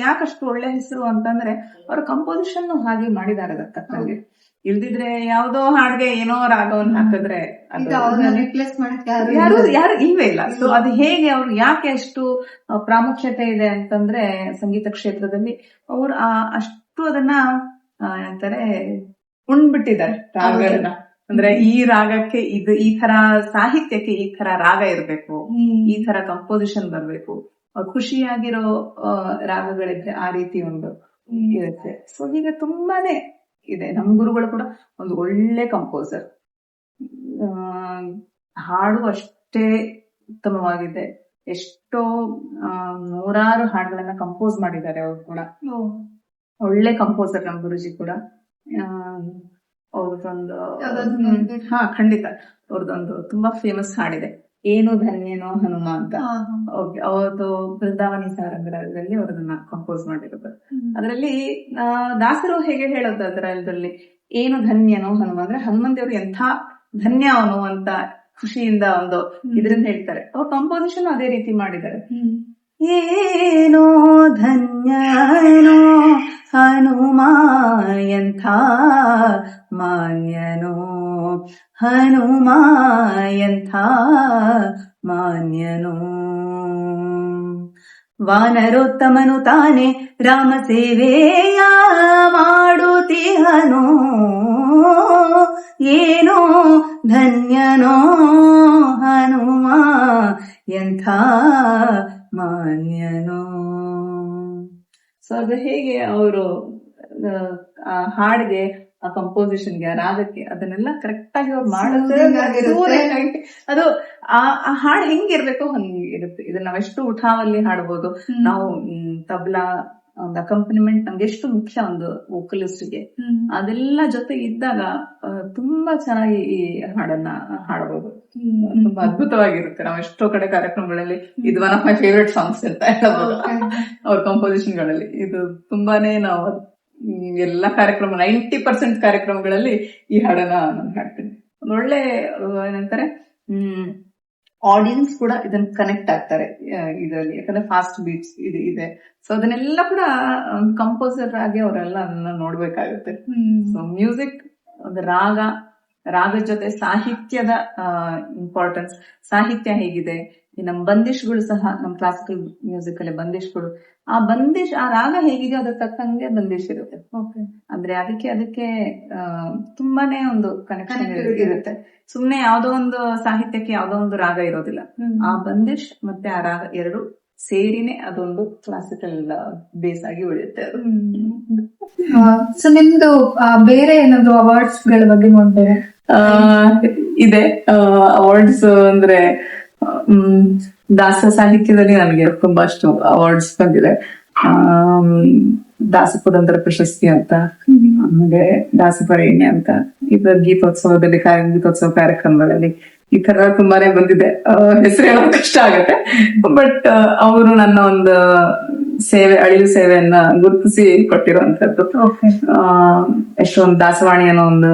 ಯಾಕಷ್ಟು ಒಳ್ಳೆ ಹೆಸರು ಅಂತಂದ್ರೆ ಅವ್ರ ಕಂಪೋಸಿಷನ್ ಹಾಗೆ ಮಾಡಿದ್ದಾರೆ ಅದಕ್ಕೆ. ಇಲ್ದಿದ್ರೆ ಯಾವ್ದೋ ಹಾಡ್ಗೆ ಏನೋ ರಾಗವನ್ನು ಹಾಕಿದ್ರೆ ಯಾರು ಇಲ್ವೇ ಇಲ್ಲ. ಸೊ ಅದು ಹೇಗೆ ಅವ್ರು ಯಾಕೆ ಅಷ್ಟು ಪ್ರಾಮುಖ್ಯತೆ ಇದೆ ಅಂತಂದ್ರೆ ಸಂಗೀತ ಕ್ಷೇತ್ರದಲ್ಲಿ ಅವ್ರು ಅಷ್ಟು ಅದನ್ನ ಅಂತಾರೆ ಉಣ್ಬಿಟ್ಟಿದ್ದಾರೆ ರಾಗಗಳನ್ನ. ಅಂದ್ರೆ ಈ ರಾಗಕ್ಕೆ ಇದು, ಈ ತರ ಸಾಹಿತ್ಯಕ್ಕೆ ಈ ತರ ರಾಗ ಇರ್ಬೇಕು, ಈ ತರ ಕಂಪೋಸಿಷನ್ ಬರ್ಬೇಕು, ಖುಷಿಯಾಗಿರೋ ರಾಗಗಳಿದ್ರೆ ಆ ರೀತಿ ಒಂದು ಇರುತ್ತೆ. ಸೊ ಹೀಗೆ ತುಂಬಾನೇ ಇದೆ. ನಮ್ ಗುರುಗಳು ಕೂಡ ಒಂದು ಒಳ್ಳೆ ಕಂಪೋಸರ್, ಹಾಡು ಅಷ್ಟೇ ಉತ್ತಮವಾಗಿದೆ. ಎಷ್ಟೋ ನೂರಾರು ಹಾಡುಗಳನ್ನ ಕಂಪೋಸ್ ಮಾಡಿದ್ದಾರೆ ಅವ್ರು ಕೂಡ. ಒಳ್ಳೆ ಕಂಪೋಸರ್ ನಮ್ ಗುರುಜಿ ಕೂಡ. ಅವ್ರದೊಂದು ಖಂಡಿತ ಅವ್ರದೊಂದು ತುಂಬಾ ಫೇಮಸ್ ಹಾಡಿದೆ, ಏನು ಧನ್ಯನೋ ಹನುಮ ಅಂತ. ಅವ್ರದ್ದು ಬೃಂದಾವನಿ ಸಾರಂಗದಲ್ಲಿ ಅವ್ರದನ್ನ ಕಂಪೋಸ್ ಮಾಡಿರೋದು. ಅದರಲ್ಲಿ ದಾಸರು ಹೇಗೆ ಹೇಳೋದು ಅದರಲ್ಲಿ, ಏನು ಧನ್ಯನೋ ಹನುಮ ಅಂದ್ರೆ ಹನುಮನ್ ದೇವ್ರು ಎಂಥ ಧನ್ಯ ಅವನು ಅಂತ ಖುಷಿಯಿಂದ ಒಂದು ಇದರಿಂದ ಹೇಳ್ತಾರೆ. ಅವ್ರ ಕಂಪೋಸಿಷನ್ ಅದೇ ರೀತಿ ಮಾಡಿದ್ದಾರೆ. ಏನೋ ಧನ್ಯನೋ ಹನುಮ ಎಂಥ ಮಾನ್ಯನೋ ಹನುಮ ಎಂಥ ಮಾನ್ಯನೋ, ವಾನರೋತ್ತಮನು ತಾನೆ ರಾಮ ಸೇವೆಯ ಮಾಡುತ್ತಿಹನೋ, ಏನೋ ಧನ್ಯನೋ ಹನುಮ ಎಂಥ ಮಾನ್ಯನೋ. ಸೊ ಅದು ಹೇಗೆ ಅವರು ಆ ಹಾಡಿಗೆ, ಆ ಕಂಪೋಸಿಷನ್ಗೆ, ಆ ರಾಗಕ್ಕೆ ಅದನ್ನೆಲ್ಲ ಕರೆಕ್ಟ್ ಆಗಿ ಅವ್ರು ಮಾಡಿದ್ರೆ ಅದು ಆ ಹಾಡು ಹೆಂಗಿರ್ಬೇಕು ಹಂಗೆ ಇರುತ್ತೆ. ಇದನ್ನ ನಾವೆಷ್ಟು ಉಠಾವಲ್ಲಿ ಹಾಡ್ಬೋದು. ನಾವು ತಬ್ಲಾ ಒಂದು ಅಕಂಪನಿಮೆಂಟ್ ನಮ್ಗೆ ಎಷ್ಟು ಮುಖ್ಯ ಒಂದು ವೋಕಲಿಸ್ಟ್ಗೆ, ಅದೆಲ್ಲ ಜೊತೆ ಇದ್ದಾಗ ತುಂಬಾ ಚೆನ್ನಾಗಿ ಈ ಹಾಡನ್ನ ಹಾಡಬಹುದು. ತುಂಬಾ ಅದ್ಭುತವಾಗಿರುತ್ತೆ. ನಾವು ಎಷ್ಟೋ ಕಡೆ ಕಾರ್ಯಕ್ರಮಗಳಲ್ಲಿ ಇದು one of my favourite songs ಅಂತ ಹೇಳ್ಬೋದು ಅವ್ರ ಕಂಪೋಸಿಷನ್ ಗಳಲ್ಲಿ. ಇದು ತುಂಬಾನೇ ನಾವು ಎಲ್ಲಾ ಕಾರ್ಯಕ್ರಮ 90% ಕಾರ್ಯಕ್ರಮಗಳಲ್ಲಿ ಈ ಹಾಡನ್ನ ನಾನು ಹಾಡ್ತೀನಿ. ಒಳ್ಳೆ ಏನಂತಾರೆ ಆಡಿಯನ್ಸ್ ಕೂಡ ಇದನ್ನ ಕನೆಕ್ಟ್ ಆಗ್ತಾರೆ ಇದರಲ್ಲಿ, ಯಾಕಂದ್ರೆ ಫಾಸ್ಟ್ ಬೀಟ್ಸ್ ಇದೆ. ಸೊ ಅದನ್ನೆಲ್ಲ ಕೂಡ ಕಂಪೋಸರ್ ಆಗಿ ಅವರೆಲ್ಲ ನೋಡ್ಬೇಕಾಗುತ್ತೆ. ಸೊ ಮ್ಯೂಸಿಕ್ ಒಂದು ರಾಗದ ಜೊತೆ ಸಾಹಿತ್ಯದ ಇಂಪಾರ್ಟೆನ್ಸ್, ಸಾಹಿತ್ಯ ಹೇಗಿದೆ, ನಮ್ ಬಂದಿಷ್ಗಳು ಸಹ ನಮ್ ಕ್ಲಾಸಿಕಲ್ ಮ್ಯೂಸಿಕ್ ಅಲ್ಲಿ ಬಂದಿಷ್ಗಳು, ಆ ರಾಗ ಹೇಗಿದೆ ಅದ್ರ ತಕ್ಕಂಗೆ ಬಂದಿಶ್ ಇರುತ್ತೆ. ಅಂದ್ರೆ ಅದಕ್ಕೆ ತುಂಬಾನೇ ಒಂದು ಕನೆಕ್ಷನ್ ಇರುತ್ತೆ. ಸುಮ್ನೆ ಯಾವ್ದೋ ಒಂದು ಸಾಹಿತ್ಯಕ್ಕೆ ಯಾವ್ದೋ ಒಂದು ರಾಗ ಇರೋದಿಲ್ಲ. ಆ ಬಂದಿಶ್ ಮತ್ತೆ ಆ ರಾಗ ಎರಡು ಸೇರಿನೇ ಅದೊಂದು ಕ್ಲಾಸಿಕಲ್ ಬೇಸ್ ಆಗಿ ಉಳಿಯುತ್ತೆ ಅದು. ಸೊ ನಿಮ್ದು ಬೇರೆ ಏನಾದ್ರು ಅವಾರ್ಡ್ಸ್ ಗಳ ಬಗ್ಗೆ ನೋಡ್ತಾರೆ? ಇದೆ ಅವಾರ್ಡ್ಸ್ ಅಂದ್ರೆ ದಾಸ ಸಾಹಿತ್ಯದಲ್ಲಿ ನನಗೆ ತುಂಬಾ ಅಷ್ಟು ಅವಾರ್ಡ್ಸ್ ಬಂದಿದೆ. ದಾಸಪುರಂದರ ಪ್ರಶಸ್ತಿ ಅಂತ, ಆಮೇಲೆ ದಾಸಪರೇಣ್ಯ ಅಂತ, ಇದು ಗೀತೋತ್ಸವದಲ್ಲಿ ಗೀತೋತ್ಸವ ಕಾರ್ಯಕ್ರಮಗಳಲ್ಲಿ ಈ ತರ ತುಂಬಾನೇ ಬಂದಿದೆ. ಹೆಸರು ಹೇಳೋದು ಕಷ್ಟ ಆಗತ್ತೆ, ಬಟ್ ಅವರು ನನ್ನ ಒಂದು ಅಳಿಲು ಸೇವೆಯನ್ನ ಗುರುತಿಸಿ ಕೊಟ್ಟಿರುವಂತದ್ದು. ಎಷ್ಟೊಂದು ದಾಸವಾಣಿ ಅನ್ನೋ ಒಂದು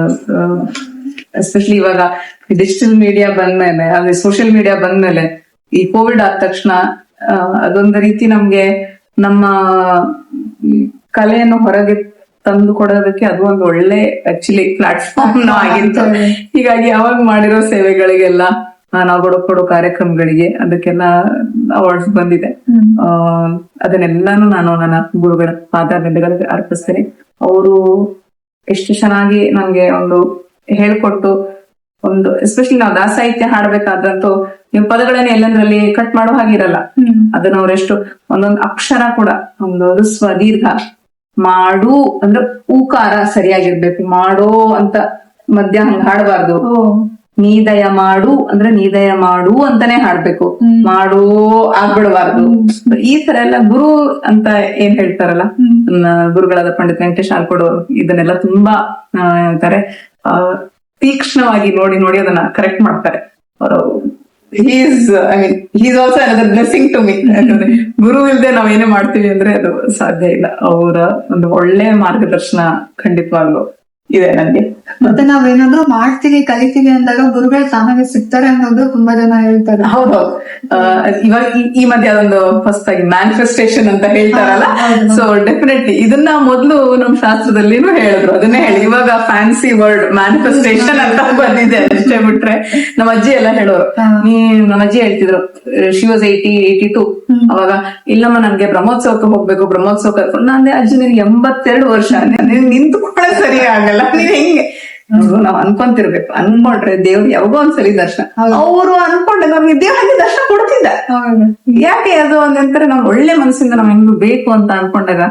ಎಸ್ಪೆಷಲಿ ಇವಾಗ ಡಿಜಿಟಲ್ ಮೀಡಿಯಾ ಬಂದ್ಮೇಲೆ, ಅಂದ್ರೆ ಸೋಷಿಯಲ್ ಮೀಡಿಯಾ ಬಂದ್ಮೇಲೆ, ಈ ಕೋವಿಡ್ ಆದ ತಕ್ಷಣ ಅದೊಂದು ರೀತಿ ನಮ್ಗೆ ನಮ್ಮ ಕಲೆಯನ್ನು ಹೊರಗೆ ತಂದು ಕೊಡೋದಕ್ಕೆ ಅದು ಒಂದು ಒಳ್ಳೆ ಆಕ್ಚುಲಿ ಪ್ಲಾಟ್ಫಾರ್ಮ್ ಆಗಿತ್ತು. ಹೀಗಾಗಿ ಅವಾಗ ಮಾಡಿರೋ ಸೇವೆಗಳಿಗೆಲ್ಲ, ನಾವು ಕೊಡೋ ಕಾರ್ಯಕ್ರಮಗಳಿಗೆ ಅದಕ್ಕೆಲ್ಲ ಅವಾರ್ಡ್ಸ್ ಬಂದಿದೆ. ಅದನ್ನೆಲ್ಲಾನು ನಾನು ನನ್ನ ಗುರುಗಳ ಪಾದಾರಗಳಿಗೆ ಅರ್ಪಿಸ್ತೇನೆ. ಅವರು ಎಷ್ಟು ಚೆನ್ನಾಗಿ ನಮ್ಗೆ ಒಂದು ಹೇಳ್ಕೊಟ್ಟು, ಒಂದು ಎಸ್ಪೆಷಲಿ ನಾವು ದಾಸ ಸಾಹಿತ್ಯ ಹಾಡ್ಬೇಕಾದ್ರಂತೂ ನೀವು ಪದಗಳನ್ನ ಎಲ್ಲಂದ್ರಲ್ಲಿ ಕಟ್ ಮಾಡೋ ಹಾಗಿರಲ್ಲ. ಅದನ್ನ ಅವರೆಷ್ಟು ಒಂದೊಂದು ಅಕ್ಷರ ಕೂಡ ಒಂದು ಸ್ವದೀರ್ಘ ಮಾಡು ಅಂದ್ರೆ ಊಕಾರ ಸರಿಯಾಗಿರ್ಬೇಕು. ಮಾಡೋ ಅಂತ ಮಧ್ಯ ಹಂಗ ಹಾಡಬಾರ್ದು. ನೀದಯ ಮಾಡು ಅಂದ್ರೆ ನೀದಯ ಮಾಡು ಅಂತಾನೆ ಹಾಡ್ಬೇಕು, ಮಾಡೋ ಆಗ್ಬಿಡಬಾರ್ದು. ಈ ತರ ಎಲ್ಲ ಗುರು ಅಂತ ಏನ್ ಹೇಳ್ತಾರಲ್ಲ, ಗುರುಗಳಾದ ಪಂಡಿತ್ ವೆಂಕಟೇಶ್ ಆಲ್ಕೊಡು ಇದನ್ನೆಲ್ಲ ತುಂಬಾ ಅಂತಾರೆ, ತೀಕ್ಷ್ಣವಾಗಿ ನೋಡಿ ಅದನ್ನ ಕರೆಕ್ಟ್ ಮಾಡ್ತಾರೆ. He's also another blessing to me. ಯಾಕಂದ್ರೆ ಗುರು ಇಲ್ದೆ ನಾವ್ ಏನೇ ಮಾಡ್ತೀವಿ ಅಂದ್ರೆ ಅದು ಸಾಧ್ಯ ಇಲ್ಲ. ಅವರ ಒಂದು ಒಳ್ಳೆ ಮಾರ್ಗದರ್ಶನ ಖಂಡಿತವಾಗ್ಲು ಇದೆ ನನ್ಗೆ. ಮತ್ತೆ ನಾವೇನಾದ್ರೂ ಮಾಡ್ತೀವಿ ಕಲಿತೀವಿ ಅಂದಾಗ ಗುರುಗಳು ತಾನಾಗೆ ಸಿಗ್ತಾರೆ ಅನ್ನೋದು ತುಂಬಾ ಜನ ಹೇಳ್ತಾರೆ. ಹೌದೌದು. ಇವಾಗ ಈ ಮಧ್ಯೆ ಅದೊಂದು ಫಸ್ಟ್ ಆಗಿ ಮ್ಯಾನಿಫೆಸ್ಟೇಷನ್ ಅಂತ ಹೇಳ್ತಾರಲ್ಲ, ಸೊ ಡೆಫಿನೆಟ್ಲಿ ಇದನ್ನ ಮೊದಲು ನಮ್ ಶಾಸ್ತ್ರದಲ್ಲಿನೂ ಹೇಳಿದ್ರು, ಅದನ್ನೇ ಹೇಳಿ. ಇವಾಗ ಫ್ಯಾನ್ಸಿ ವರ್ಡ್ ಮ್ಯಾನಿಫೆಸ್ಟೇಷನ್ ಅಂತ ಬಂದಿದೆ ಅಷ್ಟೇ. ಬಿಟ್ರೆ ನಮ್ಮ ಅಜ್ಜಿ ಎಲ್ಲ ಹೇಳೋರು, ನಮ್ಮ ಅಜ್ಜಿ ಹೇಳ್ತಿದ್ರು, ಶಿ ವಾಸ್ 82 ಅವಾಗ, ಇಲ್ಲಮ್ಮ ನನ್ಗೆ ಬ್ರಹ್ಮೋತ್ಸವಕ್ಕೆ ಹೋಗ್ಬೇಕು, ಬ್ರಹ್ಮೋತ್ಸವ ಕರ್ಕೊಂಡು. ನಾನೇ ಅಜ್ಜಿ ನಿನ್ಗೆ 82 ವರ್ಷ, ನಿಂತುಕೊಳ್ಳೆ ಸರಿ ಆಗಲ್ಲ, ನೀನ್ ಹೆಂಗೆ? ನಾವ್ ಅನ್ಕೊಂತಿರ್ಬೇಕು, ಅನ್ಕೊಂಡ್ರೆ ದೇವ್ರು ಯಾವಾಗೋ ಒಂದ್ಸಲಿ ದರ್ಶನ. ಅವರು ಅನ್ಕೊಂಡ್ರೆ ನಮ್ಗೆ ದೇವ್ರಿಗೆ ದರ್ಶನ ಕೊಡ್ತಿದ್ದ. ಯಾಕೆ ಅದು ಒಂದಂತಾರೆ, ನಮ್ ಒಳ್ಳೆ ಮನಸ್ಸಿಂದ ನಾವ್ ಹೆಂಗ್ ಬೇಕು ಅಂತ ಅನ್ಕೊಂಡಾಗ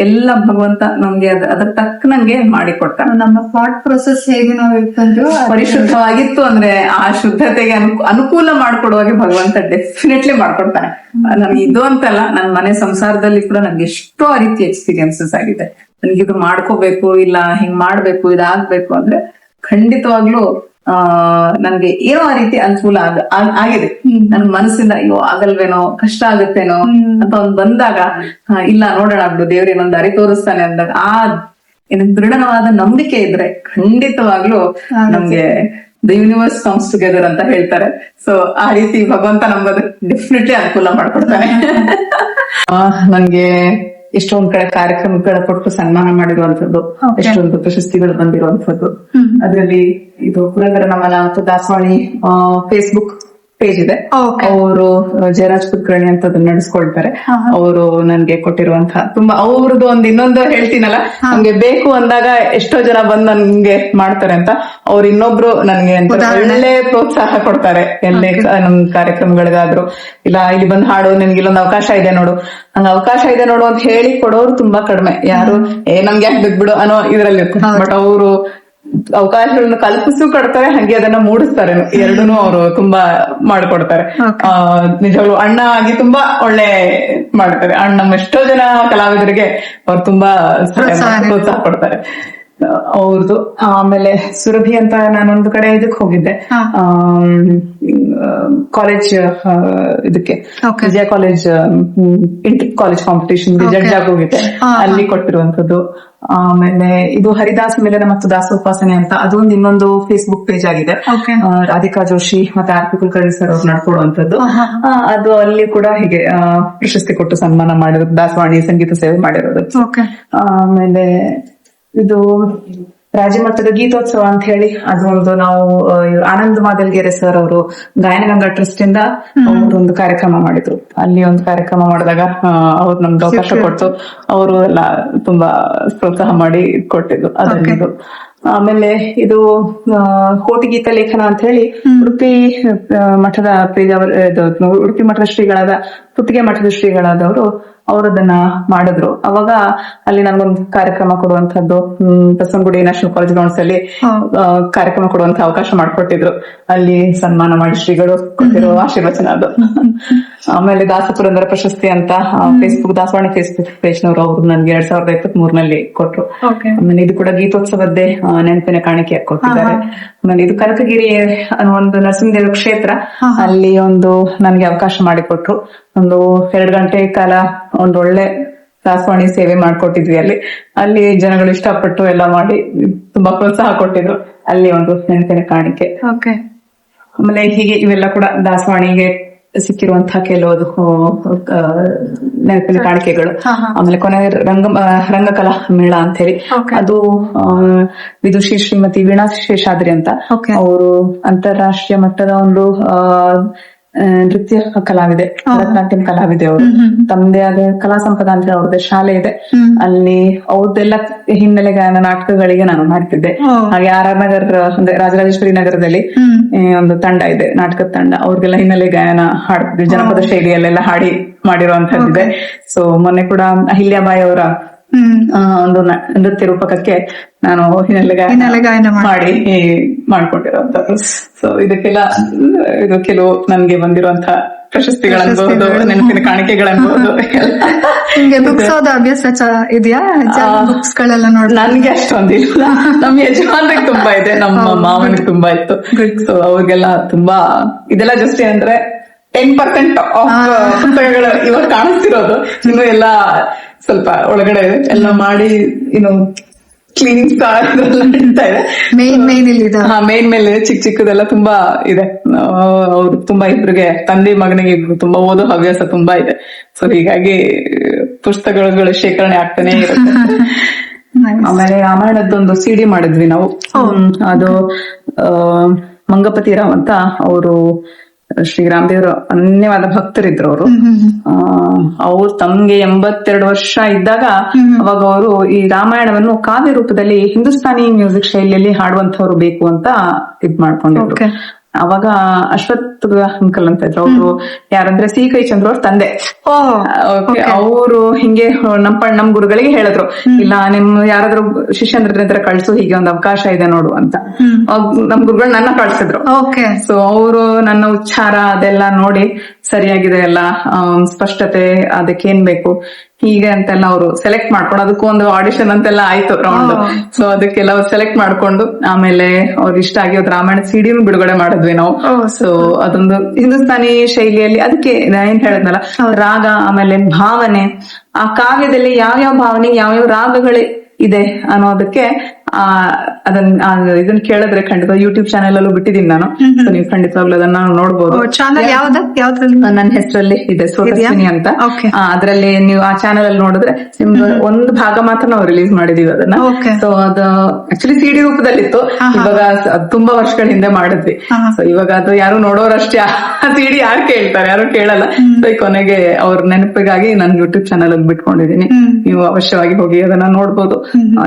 ಎಲ್ಲ ಭಗವಂತ ನಮ್ಗೆ ಅದ್ರ ತಕ್ಕನಂಗೆ ಮಾಡಿ ಕೊಡ್ತಾನೆ. ನಮ್ಮ ಥಾಟ್ ಪ್ರೊಸೆಸ್ ಹೇಗೆ ನಾವು ಇಟ್ಕೊಂಡ್ರು ಪರಿಶುದ್ಧವಾಗಿತ್ತು ಅಂದ್ರೆ ಆ ಶುದ್ಧತೆಗೆ ಅನುಕೂಲ ಮಾಡ್ಕೊಡುವಾಗೆ ಭಗವಂತ ಡೆಫಿನೆಟ್ಲಿ ಮಾಡ್ಕೊಡ್ತಾನೆ. ನನ್ಗೆ ಇದು ಅಂತಲ್ಲ, ನನ್ ಮನೆ ಸಂಸಾರದಲ್ಲಿ ಕೂಡ ನನ್ಗೆ ಎಷ್ಟೋ ಆ ರೀತಿ ಎಕ್ಸ್ಪೀರಿಯನ್ಸಸ್ ಆಗಿದೆ. ನನ್ಗಿದು ಮಾಡ್ಕೋಬೇಕು, ಇಲ್ಲ ಹಿಂಗ್ ಮಾಡ್ಬೇಕು, ಇದಾಗ್ಬೇಕು ಅಂದ್ರೆ ಖಂಡಿತವಾಗ್ಲೂ ನನ್ಗೆ ಏನೋ ಆ ರೀತಿ ಅನುಕೂಲ ಆಗಿದೆ. ನನ್ ಮನಸ್ಸಿಂದ ಅಯ್ಯೋ ಆಗಲ್ವೇನೋ, ಕಷ್ಟ ಆಗುತ್ತೇನೋ ಅಂತ ಒಂದ್ ಬಂದಾಗ, ಇಲ್ಲ ನೋಡೋಣ ಬಿಡು ದೇವ್ರ ಏನೊಂದು ದಾರಿ ತೋರಿಸ್ತಾನೆ ಅಂದಾಗ ಆ ದೃಢವಾದ ನಂಬಿಕೆ ಇದ್ರೆ ಖಂಡಿತವಾಗ್ಲೂ ನಮ್ಗೆ ದ ಯೂನಿವರ್ಸ್ ಕಮ್ಸ್ ಟುಗೆದರ್ ಅಂತ ಹೇಳ್ತಾರೆ. ಸೊ ಆ ರೀತಿ ಭಗವಂತ ನಮ್ಗೆ ಡೆಫಿನೆಟ್ಲಿ ಅನುಕೂಲ ಮಾಡ್ಕೊಡ್ತಾನೆ. ನನ್ಗೆ ಎಷ್ಟೊಂದ್ ಕಡೆ ಕಾರ್ಯಕ್ರಮಗಳ ಕೊಟ್ಟು ಸನ್ಮಾನ ಮಾಡಿರುವಂತದ್ದು, ಎಷ್ಟೊಂದು ಪ್ರಶಸ್ತಿಗಳು ಬಂದಿರುವಂತದ್ದು. ಅದರಲ್ಲಿ ಇದು ಪುರಂದರ ನಮನ ಮತ್ತು ದಾಸವಾಣಿ ಫೇಸ್ಬುಕ್ ಪೇಜ್ ಇದೆ. ಅವರು ಜಯರಾಜ್ ಕುಲಕರ್ಣಿ ಅಂತ ಅದನ್ನ ನಡೆಸ್ಕೊಳ್ತಾರೆ. ಅವರು ನನ್ಗೆ ಕೊಟ್ಟಿರುವಂತಹ ತುಂಬಾ ಅವ್ರದ್ದು ಒಂದು ಇನ್ನೊಂದು ಹೇಳ್ತೀನಲ್ಲ, ನಮ್ಗೆ ಬೇಕು ಅಂದಾಗ ಎಷ್ಟೋ ಜನ ಬಂದ್ ನನ್ಗೆ ಮಾಡ್ತಾರೆ ಅಂತ. ಅವ್ರು ಇನ್ನೊಬ್ರು ನನ್ಗೆ ಒಳ್ಳೆ ಪ್ರೋತ್ಸಾಹ ಕೊಡ್ತಾರೆ. ಎಲ್ಲೇ ನಮ್ ಕಾರ್ಯಕ್ರಮಗಳಿಗಾದ್ರು, ಇಲ್ಲ ಇಲ್ಲಿ ಬಂದ್ ಹಾಡು, ನಿನ್ಗೆ ಇಲ್ಲೊಂದು ಅವಕಾಶ ಇದೆ ನೋಡು, ಹಂಗ ಅವಕಾಶ ಇದೆ ನೋಡು ಅಂತ ಹೇಳಿ ಕೊಡೋರು ತುಂಬಾ ಕಡಿಮೆ. ಯಾರು ನಮ್ಗೆ ಯಾಕೆ ಬಿಟ್ಬಿಡು ಅನ್ನೋ ಇದ್ರಲ್ಲಿ ಇರ್ತಾರೆ. ಬಟ್ ಅವರು ಅವಕಾಶಗಳನ್ನು ಕಲ್ಪಿಸು ಕೊಡ್ತಾರೆ, ಹಾಗೆ ಅದನ್ನ ಮೂಡಿಸ್ತಾರೆ. ಎರಡೂನು ಅವರು ತುಂಬಾ ಮಾಡ್ಕೊಡ್ತಾರೆ. ನಿಜವಾಗ್ಲು ಅಣ್ಣ ಆಗಿ ತುಂಬಾ ಒಳ್ಳೆ ಮಾಡ್ತಾರೆ. ನಮ್ಮ ಎಷ್ಟೋ ಜನ ಕಲಾವಿದರಿಗೆ ಅವ್ರು ತುಂಬಾ ಪ್ರೋತ್ಸಾಹ ಕೊಡ್ತಾರೆ ಅವ್ರದ್ದು. ಆಮೇಲೆ ಸುರಭಿ ಅಂತ ನಾನೊಂದು ಕಡೆ ಇದಕ್ ಹೋಗಿದ್ದೆ, ಕಾಲೇಜ್ ಇದಕ್ಕೆ Vijaya college inter college competition judge ಆಗಿ ಹೋಗಿದ್ದೆ, ಅಲ್ಲಿ ಕೊಟ್ಟಿರುವಂತದ್ದು. ಆಮೇಲೆ ಇದು ಹರಿದಾಸ ಮಿಲನ ಮತ್ತು ದಾಸೋಪಾಸನೆ ಅಂತ ಅದೊಂದು ಇನ್ನೊಂದು ಫೇಸ್ಬುಕ್ ಪೇಜ್ ಆಗಿದೆ. ರಾಧಿಕಾ ಜೋಶಿ ಮತ್ತೆ ಆರ್ ಪಿ ಕುಲಕರ್ಣಿ ಸರ್ ಅವ್ರು ನಡ್ಕೊಡುವಂತದ್ದು. ಅದು ಅಲ್ಲಿ ಕೂಡ ಹೀಗೆ ಪ್ರಶಸ್ತಿ ಕೊಟ್ಟು ಸನ್ಮಾನ ಮಾಡಿರೋದು, ದಾಸವಾಣಿ ಸಂಗೀತ ಸೇವೆ ಮಾಡಿರೋದು. ಆಮೇಲೆ ಇದು ರಾಜ್ಯ ಮಟ್ಟದ ಗೀತೋತ್ಸವ ಅಂತ ಹೇಳಿ ಅದೊಂದು ನಾವು ಆನಂದ್ ಮಾದಲ್ಗೆರೆ ಸರ್ ಅವರು ಗಾಯನಗಂಗಾ ಟ್ರಸ್ಟ್ ಇಂದ ಒಂದು ಕಾರ್ಯಕ್ರಮ ಮಾಡಿದ್ರು. ಅಲ್ಲಿ ಒಂದು ಕಾರ್ಯಕ್ರಮ ಮಾಡಿದಾಗ ಅವ್ರು ನಮ್ಗೆ ಅವಕಾಶ ಕೊಟ್ಟು ಅವರು ಎಲ್ಲ ತುಂಬಾ ಪ್ರೋತ್ಸಾಹ ಮಾಡಿ ಕೊಟ್ಟಿದ್ದು ಅದೊಂದು. ಆಮೇಲೆ ಇದು ಕೋಟಿ ಗೀತ ಲೇಖನ ಅಂತ ಹೇಳಿ ಉಡುಪಿ ಮಠದ ಉಡುಪಿ ಮಠದ ಶ್ರೀಗಳಾದ ಕುತ್ತಿಗೆ ಮಠದ ಶ್ರೀಗಳಾದವರು ಅವರದನ್ನ ಮಾಡಿದ್ರು. ಅವಾಗ ಅಲ್ಲಿ ನನ್ಗೊಂದು ಕಾರ್ಯಕ್ರಮ ಕೊಡುವಂತದ್ದು, ಬಸವನಗುಡಿ ನ್ಯಾಷನಲ್ ಕಾಲೇಜ್ ಗ್ರೌಂಡ್ಸ್ ಅಲ್ಲಿ ಕಾರ್ಯಕ್ರಮ ಕೊಡುವಂತ ಅವಕಾಶ ಮಾಡ್ಕೊಟ್ಟಿದ್ರು. ಅಲ್ಲಿ ಸನ್ಮಾನ ಮಾಡಿ ಶ್ರೀಗಳು ಕೊಟ್ಟಿರೋ ಆಶೀರ್ವಚನ ಅದು. ಆಮೇಲೆ ದಾಸಪುರಂದರ ಪ್ರಶಸ್ತಿ ಅಂತ ಫೇಸ್ಬುಕ್ ದಾಸವಾಣಿ ಫೇಸ್ಬುಕ್ ಪೇಜ್ನವರು ಅವರು ನನ್ಗೆ 2023 ಕೊಟ್ರು. ಆಮೇಲೆ ಇದು ಕೂಡ ಗೀತೋತ್ಸವದ್ದೇ ನೆನಪಿನ ಕಾಣಿಕೆ ಕೊಟ್ಟಿದ್ದಾರೆ. ಆಮೇಲೆ ಇದು ಕನಕಗಿರಿ ಅನ್ನೋ ಒಂದು ನರಸಿಂಹದೇವ ಕ್ಷೇತ್ರ, ಅಲ್ಲಿ ಒಂದು ನನ್ಗೆ ಅವಕಾಶ ಮಾಡಿಕೊಟ್ರು. ಒಂದು 2 ಗಂಟೆ ಕಾಲ ಒಂದು ಒಳ್ಳೆ ದಾಸವಾಣಿ ಸೇವೆ ಮಾಡ್ಕೊಟ್ಟಿದ್ವಿ. ಅಲ್ಲಿ ಜನಗಳು ಇಷ್ಟಪಟ್ಟು ಎಲ್ಲ ಮಾಡಿ ತುಂಬಾ ಪ್ರೋತ್ಸಾಹ ಕೊಟ್ಟಿದ್ರು. ಅಲ್ಲಿ ಒಂದು ನೆನಪಿನ ಕಾಣಿಕೆ. ಆಮೇಲೆ ಹೀಗೆ ಇವೆಲ್ಲ ಕೂಡ ದಾಸವಾಣಿಗೆ ಸಿಕ್ಕಿರುವಂತಹ ಕೆಲವು ನೆನಪಿನ ಕಾಣಿಕೆಗಳು. ಆಮೇಲೆ ಕೊನೆ ರಂಗಕಲಾ ಮೇಳ ಅಂತ ಹೇಳಿ, ಅದು ವಿದುಷಿ ಶ್ರೀಮತಿ ವೀಣಾ ಶೇಷಾದ್ರಿ ಅಂತ ಅವರು ಅಂತಾರಾಷ್ಟ್ರೀಯ ಮಟ್ಟದ ಒಂದು ನೃತ್ಯ ಕಲಾವಿದೆ, ಭರತನಾಟ್ಯಂ ಕಲಾವಿದೆ. ಅವರು ತಮ್ಮದೇ ಆದ ಕಲಾ ಸಂಪದ ಅಂತ ಹೇಳಿ ಅವ್ರದ್ದೇ ಶಾಲೆ ಇದೆ. ಅಲ್ಲಿ ಅವ್ರದ್ದೆಲ್ಲ ಹಿನ್ನೆಲೆ ಗಾಯನ ನಾಟಕಗಳಿಗೆ ನಾನು ಮಾಡ್ತಿದ್ದೆ. ಹಾಗೆ RR ನಗರ್ ಅಂದ್ರೆ ರಾಜರಾಜೇಶ್ವರಿ ನಗರದಲ್ಲಿ ಒಂದು ತಂಡ ಇದೆ, ನಾಟಕದ ತಂಡ. ಅವ್ರಿಗೆಲ್ಲ ಹಿನ್ನೆಲೆ ಗಾಯನ ಹಾಡ್ತಿದ್ವಿ, ಜನಪದ ಶೈಲಿಯಲ್ಲೆಲ್ಲ ಹಾಡಿ ಮಾಡಿರುವಂತದ್ದಿದೆ. ಸೊ ಮೊನ್ನೆ ಕೂಡ ಅಹಿಲ್ಯಾಬಾಯಿ ಅವರ ಒಂದು ನೃತ್ಯ ರೂಪಕಕ್ಕೆ ನಾನು ಹಿನ್ನೆಲೆ ಗಾಯನ ಮಾಡಿ ಮಾಡ್ಕೊಂಡಿರುವಂತದ್ದು. ಸೊ ಇದಕ್ಕೆಲ್ಲ ಇದು ಕೆಲವು ನನ್ಗೆ ಬಂದಿರುವಂತಹ ಪ್ರಶಸ್ತಿಗಳನ್ಬಹುದು, ನೆನಪಿನ ಕಾಣಿಕೆಗಳನ್ಬಹುದು. ಬುಕ್ಸ್ ಓದೋ ಅಭ್ಯಾಸ ಇದೆಯಾ? ಬುಕ್ಸ್ ಗಳೆಲ್ಲ ನೋಡಿ ನನ್ಗೆ ಅಷ್ಟೊಂದಿಲ್ಲ, ನಮ್ಮ ಯಜಮಾನ್ರಿಗೆ ತುಂಬಾ ಇದೆ, ನಮ್ಮ ಮಾವನಿಗೆ ತುಂಬಾ ಇತ್ತು. ಸೊ ಅವ್ರಿಗೆಲ್ಲ ತುಂಬಾ ಇದೆಲ್ಲ ಜಸ್ಟ್ ಅಂದ್ರೆ 10% ಆಫ್ ಪುಸ್ತಕಗಳು ಇವಾಗ ಕಾಣಿಸ್ತಿರೋದು. ಇನ್ನು ಎಲ್ಲ ಸ್ವಲ್ಪ ಒಳಗಡೆ ಎಲ್ಲ ಮಾಡಿ ಇನ್ನು ಕ್ಲೀನಿಂಗ್ ನಡೀತಾ ಇದೆ. ಮೇನ್ ಮೇಲೆ ಚಿಕ್ಕ ಚಿಕ್ಕದೆಲ್ಲ ತುಂಬಾ ಇದೆ. ಅವ್ರು ತುಂಬಾ ಇಬ್ರಿಗೆ ತಂದೆ ಮಗನಿಗೆ ತುಂಬಾ ಓದೋ ಹವ್ಯಾಸ ತುಂಬಾ ಇದೆ. ಸೊ ಹೀಗಾಗಿ ಪುಸ್ತಕಗಳು ಶೇಖರಣೆ ಆಗ್ತಾನೆ ಇರುತ್ತೆ. ಆಮೇಲೆ ರಾಮಾಯಣದ್ದೊಂದು CD ಮಾಡಿದ್ವಿ ನಾವು. ಅದು ಮಂಗಪತಿ ರಾವ್ ಅಂತ ಅವರು ಶ್ರೀರಾಮದೇವರ ಅನ್ಯವಾದ ಭಕ್ತರಿದ್ರು. ಅವರು ತಮ್ಗೆ 82 ವರ್ಷ ಇದ್ದಾಗ ಅವಾಗ ಅವರು ಈ ರಾಮಾಯಣವನ್ನು ಕಾವ್ಯ ರೂಪದಲ್ಲಿ ಹಿಂದೂಸ್ತಾನಿ ಮ್ಯೂಸಿಕ್ ಶೈಲಿಯಲ್ಲಿ ಹಾಡುವಂತವ್ರು ಬೇಕು ಅಂತ ಇದ್ ಮಾಡ್ಕೊಂಡಿದ್ರು. ಅವಾಗ ಅಶ್ವಥ್ ಅಂಕಲ್ ಅಂತ ಇದ್ರು. ಅವರು ಯಾರಂದ್ರೆ ಸಿ ಕೈ ಚಂದ್ರ ಅವ್ರ ತಂದೆ. ಅವರು ಹಿಂಗೆ ನಮ್ ಗುರುಗಳಿಗೆ ಹೇಳಿದ್ರು, ಇಲ್ಲ ನಿಮ್ ಯಾರಾದ್ರೂ ಶಿಷ್ಯಂದ್ರ ಕಳ್ಸು, ಹೀಗೆ ಒಂದು ಅವಕಾಶ ಇದೆ ನೋಡು ಅಂತ. ನಮ್ ಗುರುಗಳು ನನ್ನ ಕಳ್ಸಿದ್ರು. ಸೊ ಅವರು ನನ್ನ ಉಚ್ಚಾರ ಅದೆಲ್ಲ ನೋಡಿ ಸರಿಯಾಗಿದೆ ಎಲ್ಲ, ಸ್ಪಷ್ಟತೆ, ಅದಕ್ಕೇನ್ ಬೇಕು ಹೀಗೆ ಅಂತೆಲ್ಲ ಅವರು ಸೆಲೆಕ್ಟ್ ಮಾಡ್ಕೊಂಡು, ಅದಕ್ಕೂ ಒಂದು ಆಡಿಷನ್ ಅಂತೆಲ್ಲ ಆಯ್ತು ರೌಂಡ್. ಸೊ ಅದಕ್ಕೆಲ್ಲ ಸೆಲೆಕ್ಟ್ ಮಾಡ್ಕೊಂಡು ಆಮೇಲೆ ಅವ್ರು ಇಷ್ಟ ಆಗಿ ಅದು ರಾಮಾಯಣ CD ಬಿಡುಗಡೆ ಮಾಡಿದ್ವಿ ನಾವು. ಸೊ ಅದೊಂದು ಹಿಂದೂಸ್ತಾನಿ ಶೈಲಿಯಲ್ಲಿ, ಅದಕ್ಕೆ ಏನ್ ಹೇಳಿದ್ನಲ್ಲ ರಾಗ, ಆಮೇಲೆ ಭಾವನೆ, ಆ ಕಾವ್ಯದಲ್ಲಿ ಯಾವ್ಯಾವ ಭಾವನೆ ಯಾವ್ಯಾವ ರಾಗಗಳು ಇದೆ ಅನ್ನೋದಕ್ಕೆ ಇದನ್ನ ಕೇಳಿದ್ರೆ ಖಂಡಿತ ಯೂಟ್ಯೂಬ್ ಚಾನೆಲ್ ಅಲ್ಲೂ ಬಿಟ್ಟಿದ್ದೀನಿ ನಾನು. ಸೊ ನೀವು ಖಂಡಿತವಾಗ್ಲೂ ಅದನ್ನ ನೋಡ್ಬೋದು. ನನ್ನ ಹೆಸರಲ್ಲಿ ಇದೆ ಸೋತಸ್ವಿನಿ ಅಂತ. ಅದ್ರಲ್ಲಿ ನೀವು ಆ ಚಾನೆಲ್ ಅಲ್ಲಿ ನೋಡಿದ್ರೆ ನಿಮ್ಗೆ ಒಂದು ಭಾಗ ಮಾತ್ರ ನಾವು ರಿಲೀಸ್ ಮಾಡಿದೀವಿ ಅದನ್ನ. ಸೊ ಅದು ಆಕ್ಚುಲಿ CD ರೂಪದಲ್ಲಿತ್ತು. ಇವಾಗ ತುಂಬಾ ವರ್ಷಗಳ ಹಿಂದೆ ಮಾಡಿದ್ವಿ. ಸೊ ಇವಾಗ ಅದು ಯಾರು ನೋಡೋರಷ್ಟೇ, CD ಯಾರು ಕೇಳ್ತಾರೆ, ಯಾರು ಕೇಳಲ್ಲ. ಸೊ ಈ ಕೊನೆಗೆ ಅವ್ರ ನೆನಪಿಗಾಗಿ ನಾನು ಯೂಟ್ಯೂಬ್ ಚಾನೆಲ್ ಅಲ್ಲಿ ಬಿಟ್ಕೊಂಡಿದೀನಿ. ನೀವು ಅವಶ್ಯವಾಗಿ ಹೋಗಿ ಅದನ್ನ ನೋಡ್ಬೋದು.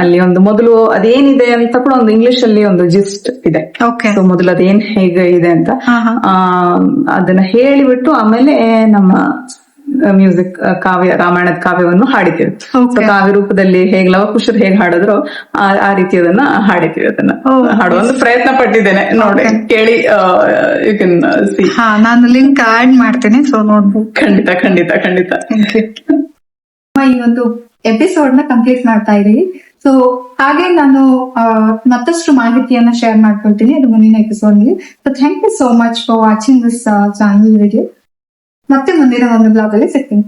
ಅಲ್ಲಿ ಒಂದು ಮೊದಲು ಅದೇನಿದೆ ಅಂತ ಕೂಡ ಒಂದು ಇಂಗ್ಲಿಷ್ ಅಲ್ಲಿ ಒಂದು ಜಿಸ್ಟ್ ಇದೆ. ಸೊ ಮೊದಲು ಅದೇನ್ ಹೇಗೆ ಇದೆ ಅಂತ ಅದನ್ನ ಹೇಳಿಬಿಟ್ಟು ಆಮೇಲೆ ನಮ್ಮ ಮ್ಯೂಸಿಕ್ ಕಾವ್ಯ, ರಾಮಾಯಣದ ಕಾವ್ಯವನ್ನು ಹಾಡಿತೀವಿ. ಸೊ ಕಾವ್ಯ ರೂಪದಲ್ಲಿ ಹೇಗೆ ಲವಕುಶರು ಹೇಗೆ ಹಾಡಿದ್ರು ಆ ರೀತಿ ಅದನ್ನ ಹಾಡಿತೀವಿ. ಅದನ್ನ ಹಾಡುವ ಒಂದು ಪ್ರಯತ್ನ ಪಟ್ಟಿದ್ದೇನೆ, ನೋಡಿ ಕೇಳಿ. You can see. ನಾನು ಲಿಂಕ್ ಆಡ್ ಮಾಡ್ತೇನೆ, ಸೊ ನೋಡ್ಬೋದು. ಖಂಡಿತ ಖಂಡಿತ ಖಂಡಿತ. ಈ ಒಂದು ಎಪಿಸೋಡ್ ನ ಕಂಪ್ಲೀಟ್ ಮಾಡ್ತಾ ಇದೀವಿ. ಸೊ ಹಾಗೆ ನಾನು ಮತ್ತಷ್ಟು ಮಾಹಿತಿಯನ್ನ ಶೇರ್ ಮಾಡ್ಕೊಳ್ತೀನಿ ಅದು ಮುಂದಿನ ಎಪಿಸೋಡ್ ನಲ್ಲಿ. So thank you so much for watching this channel video. ಮತ್ತೆ ಮುಂದಿನ ಒಂದು ಬ್ಲಾಗ್ ಅಲ್ಲಿ ಸಿಗ್ತೀನಿ.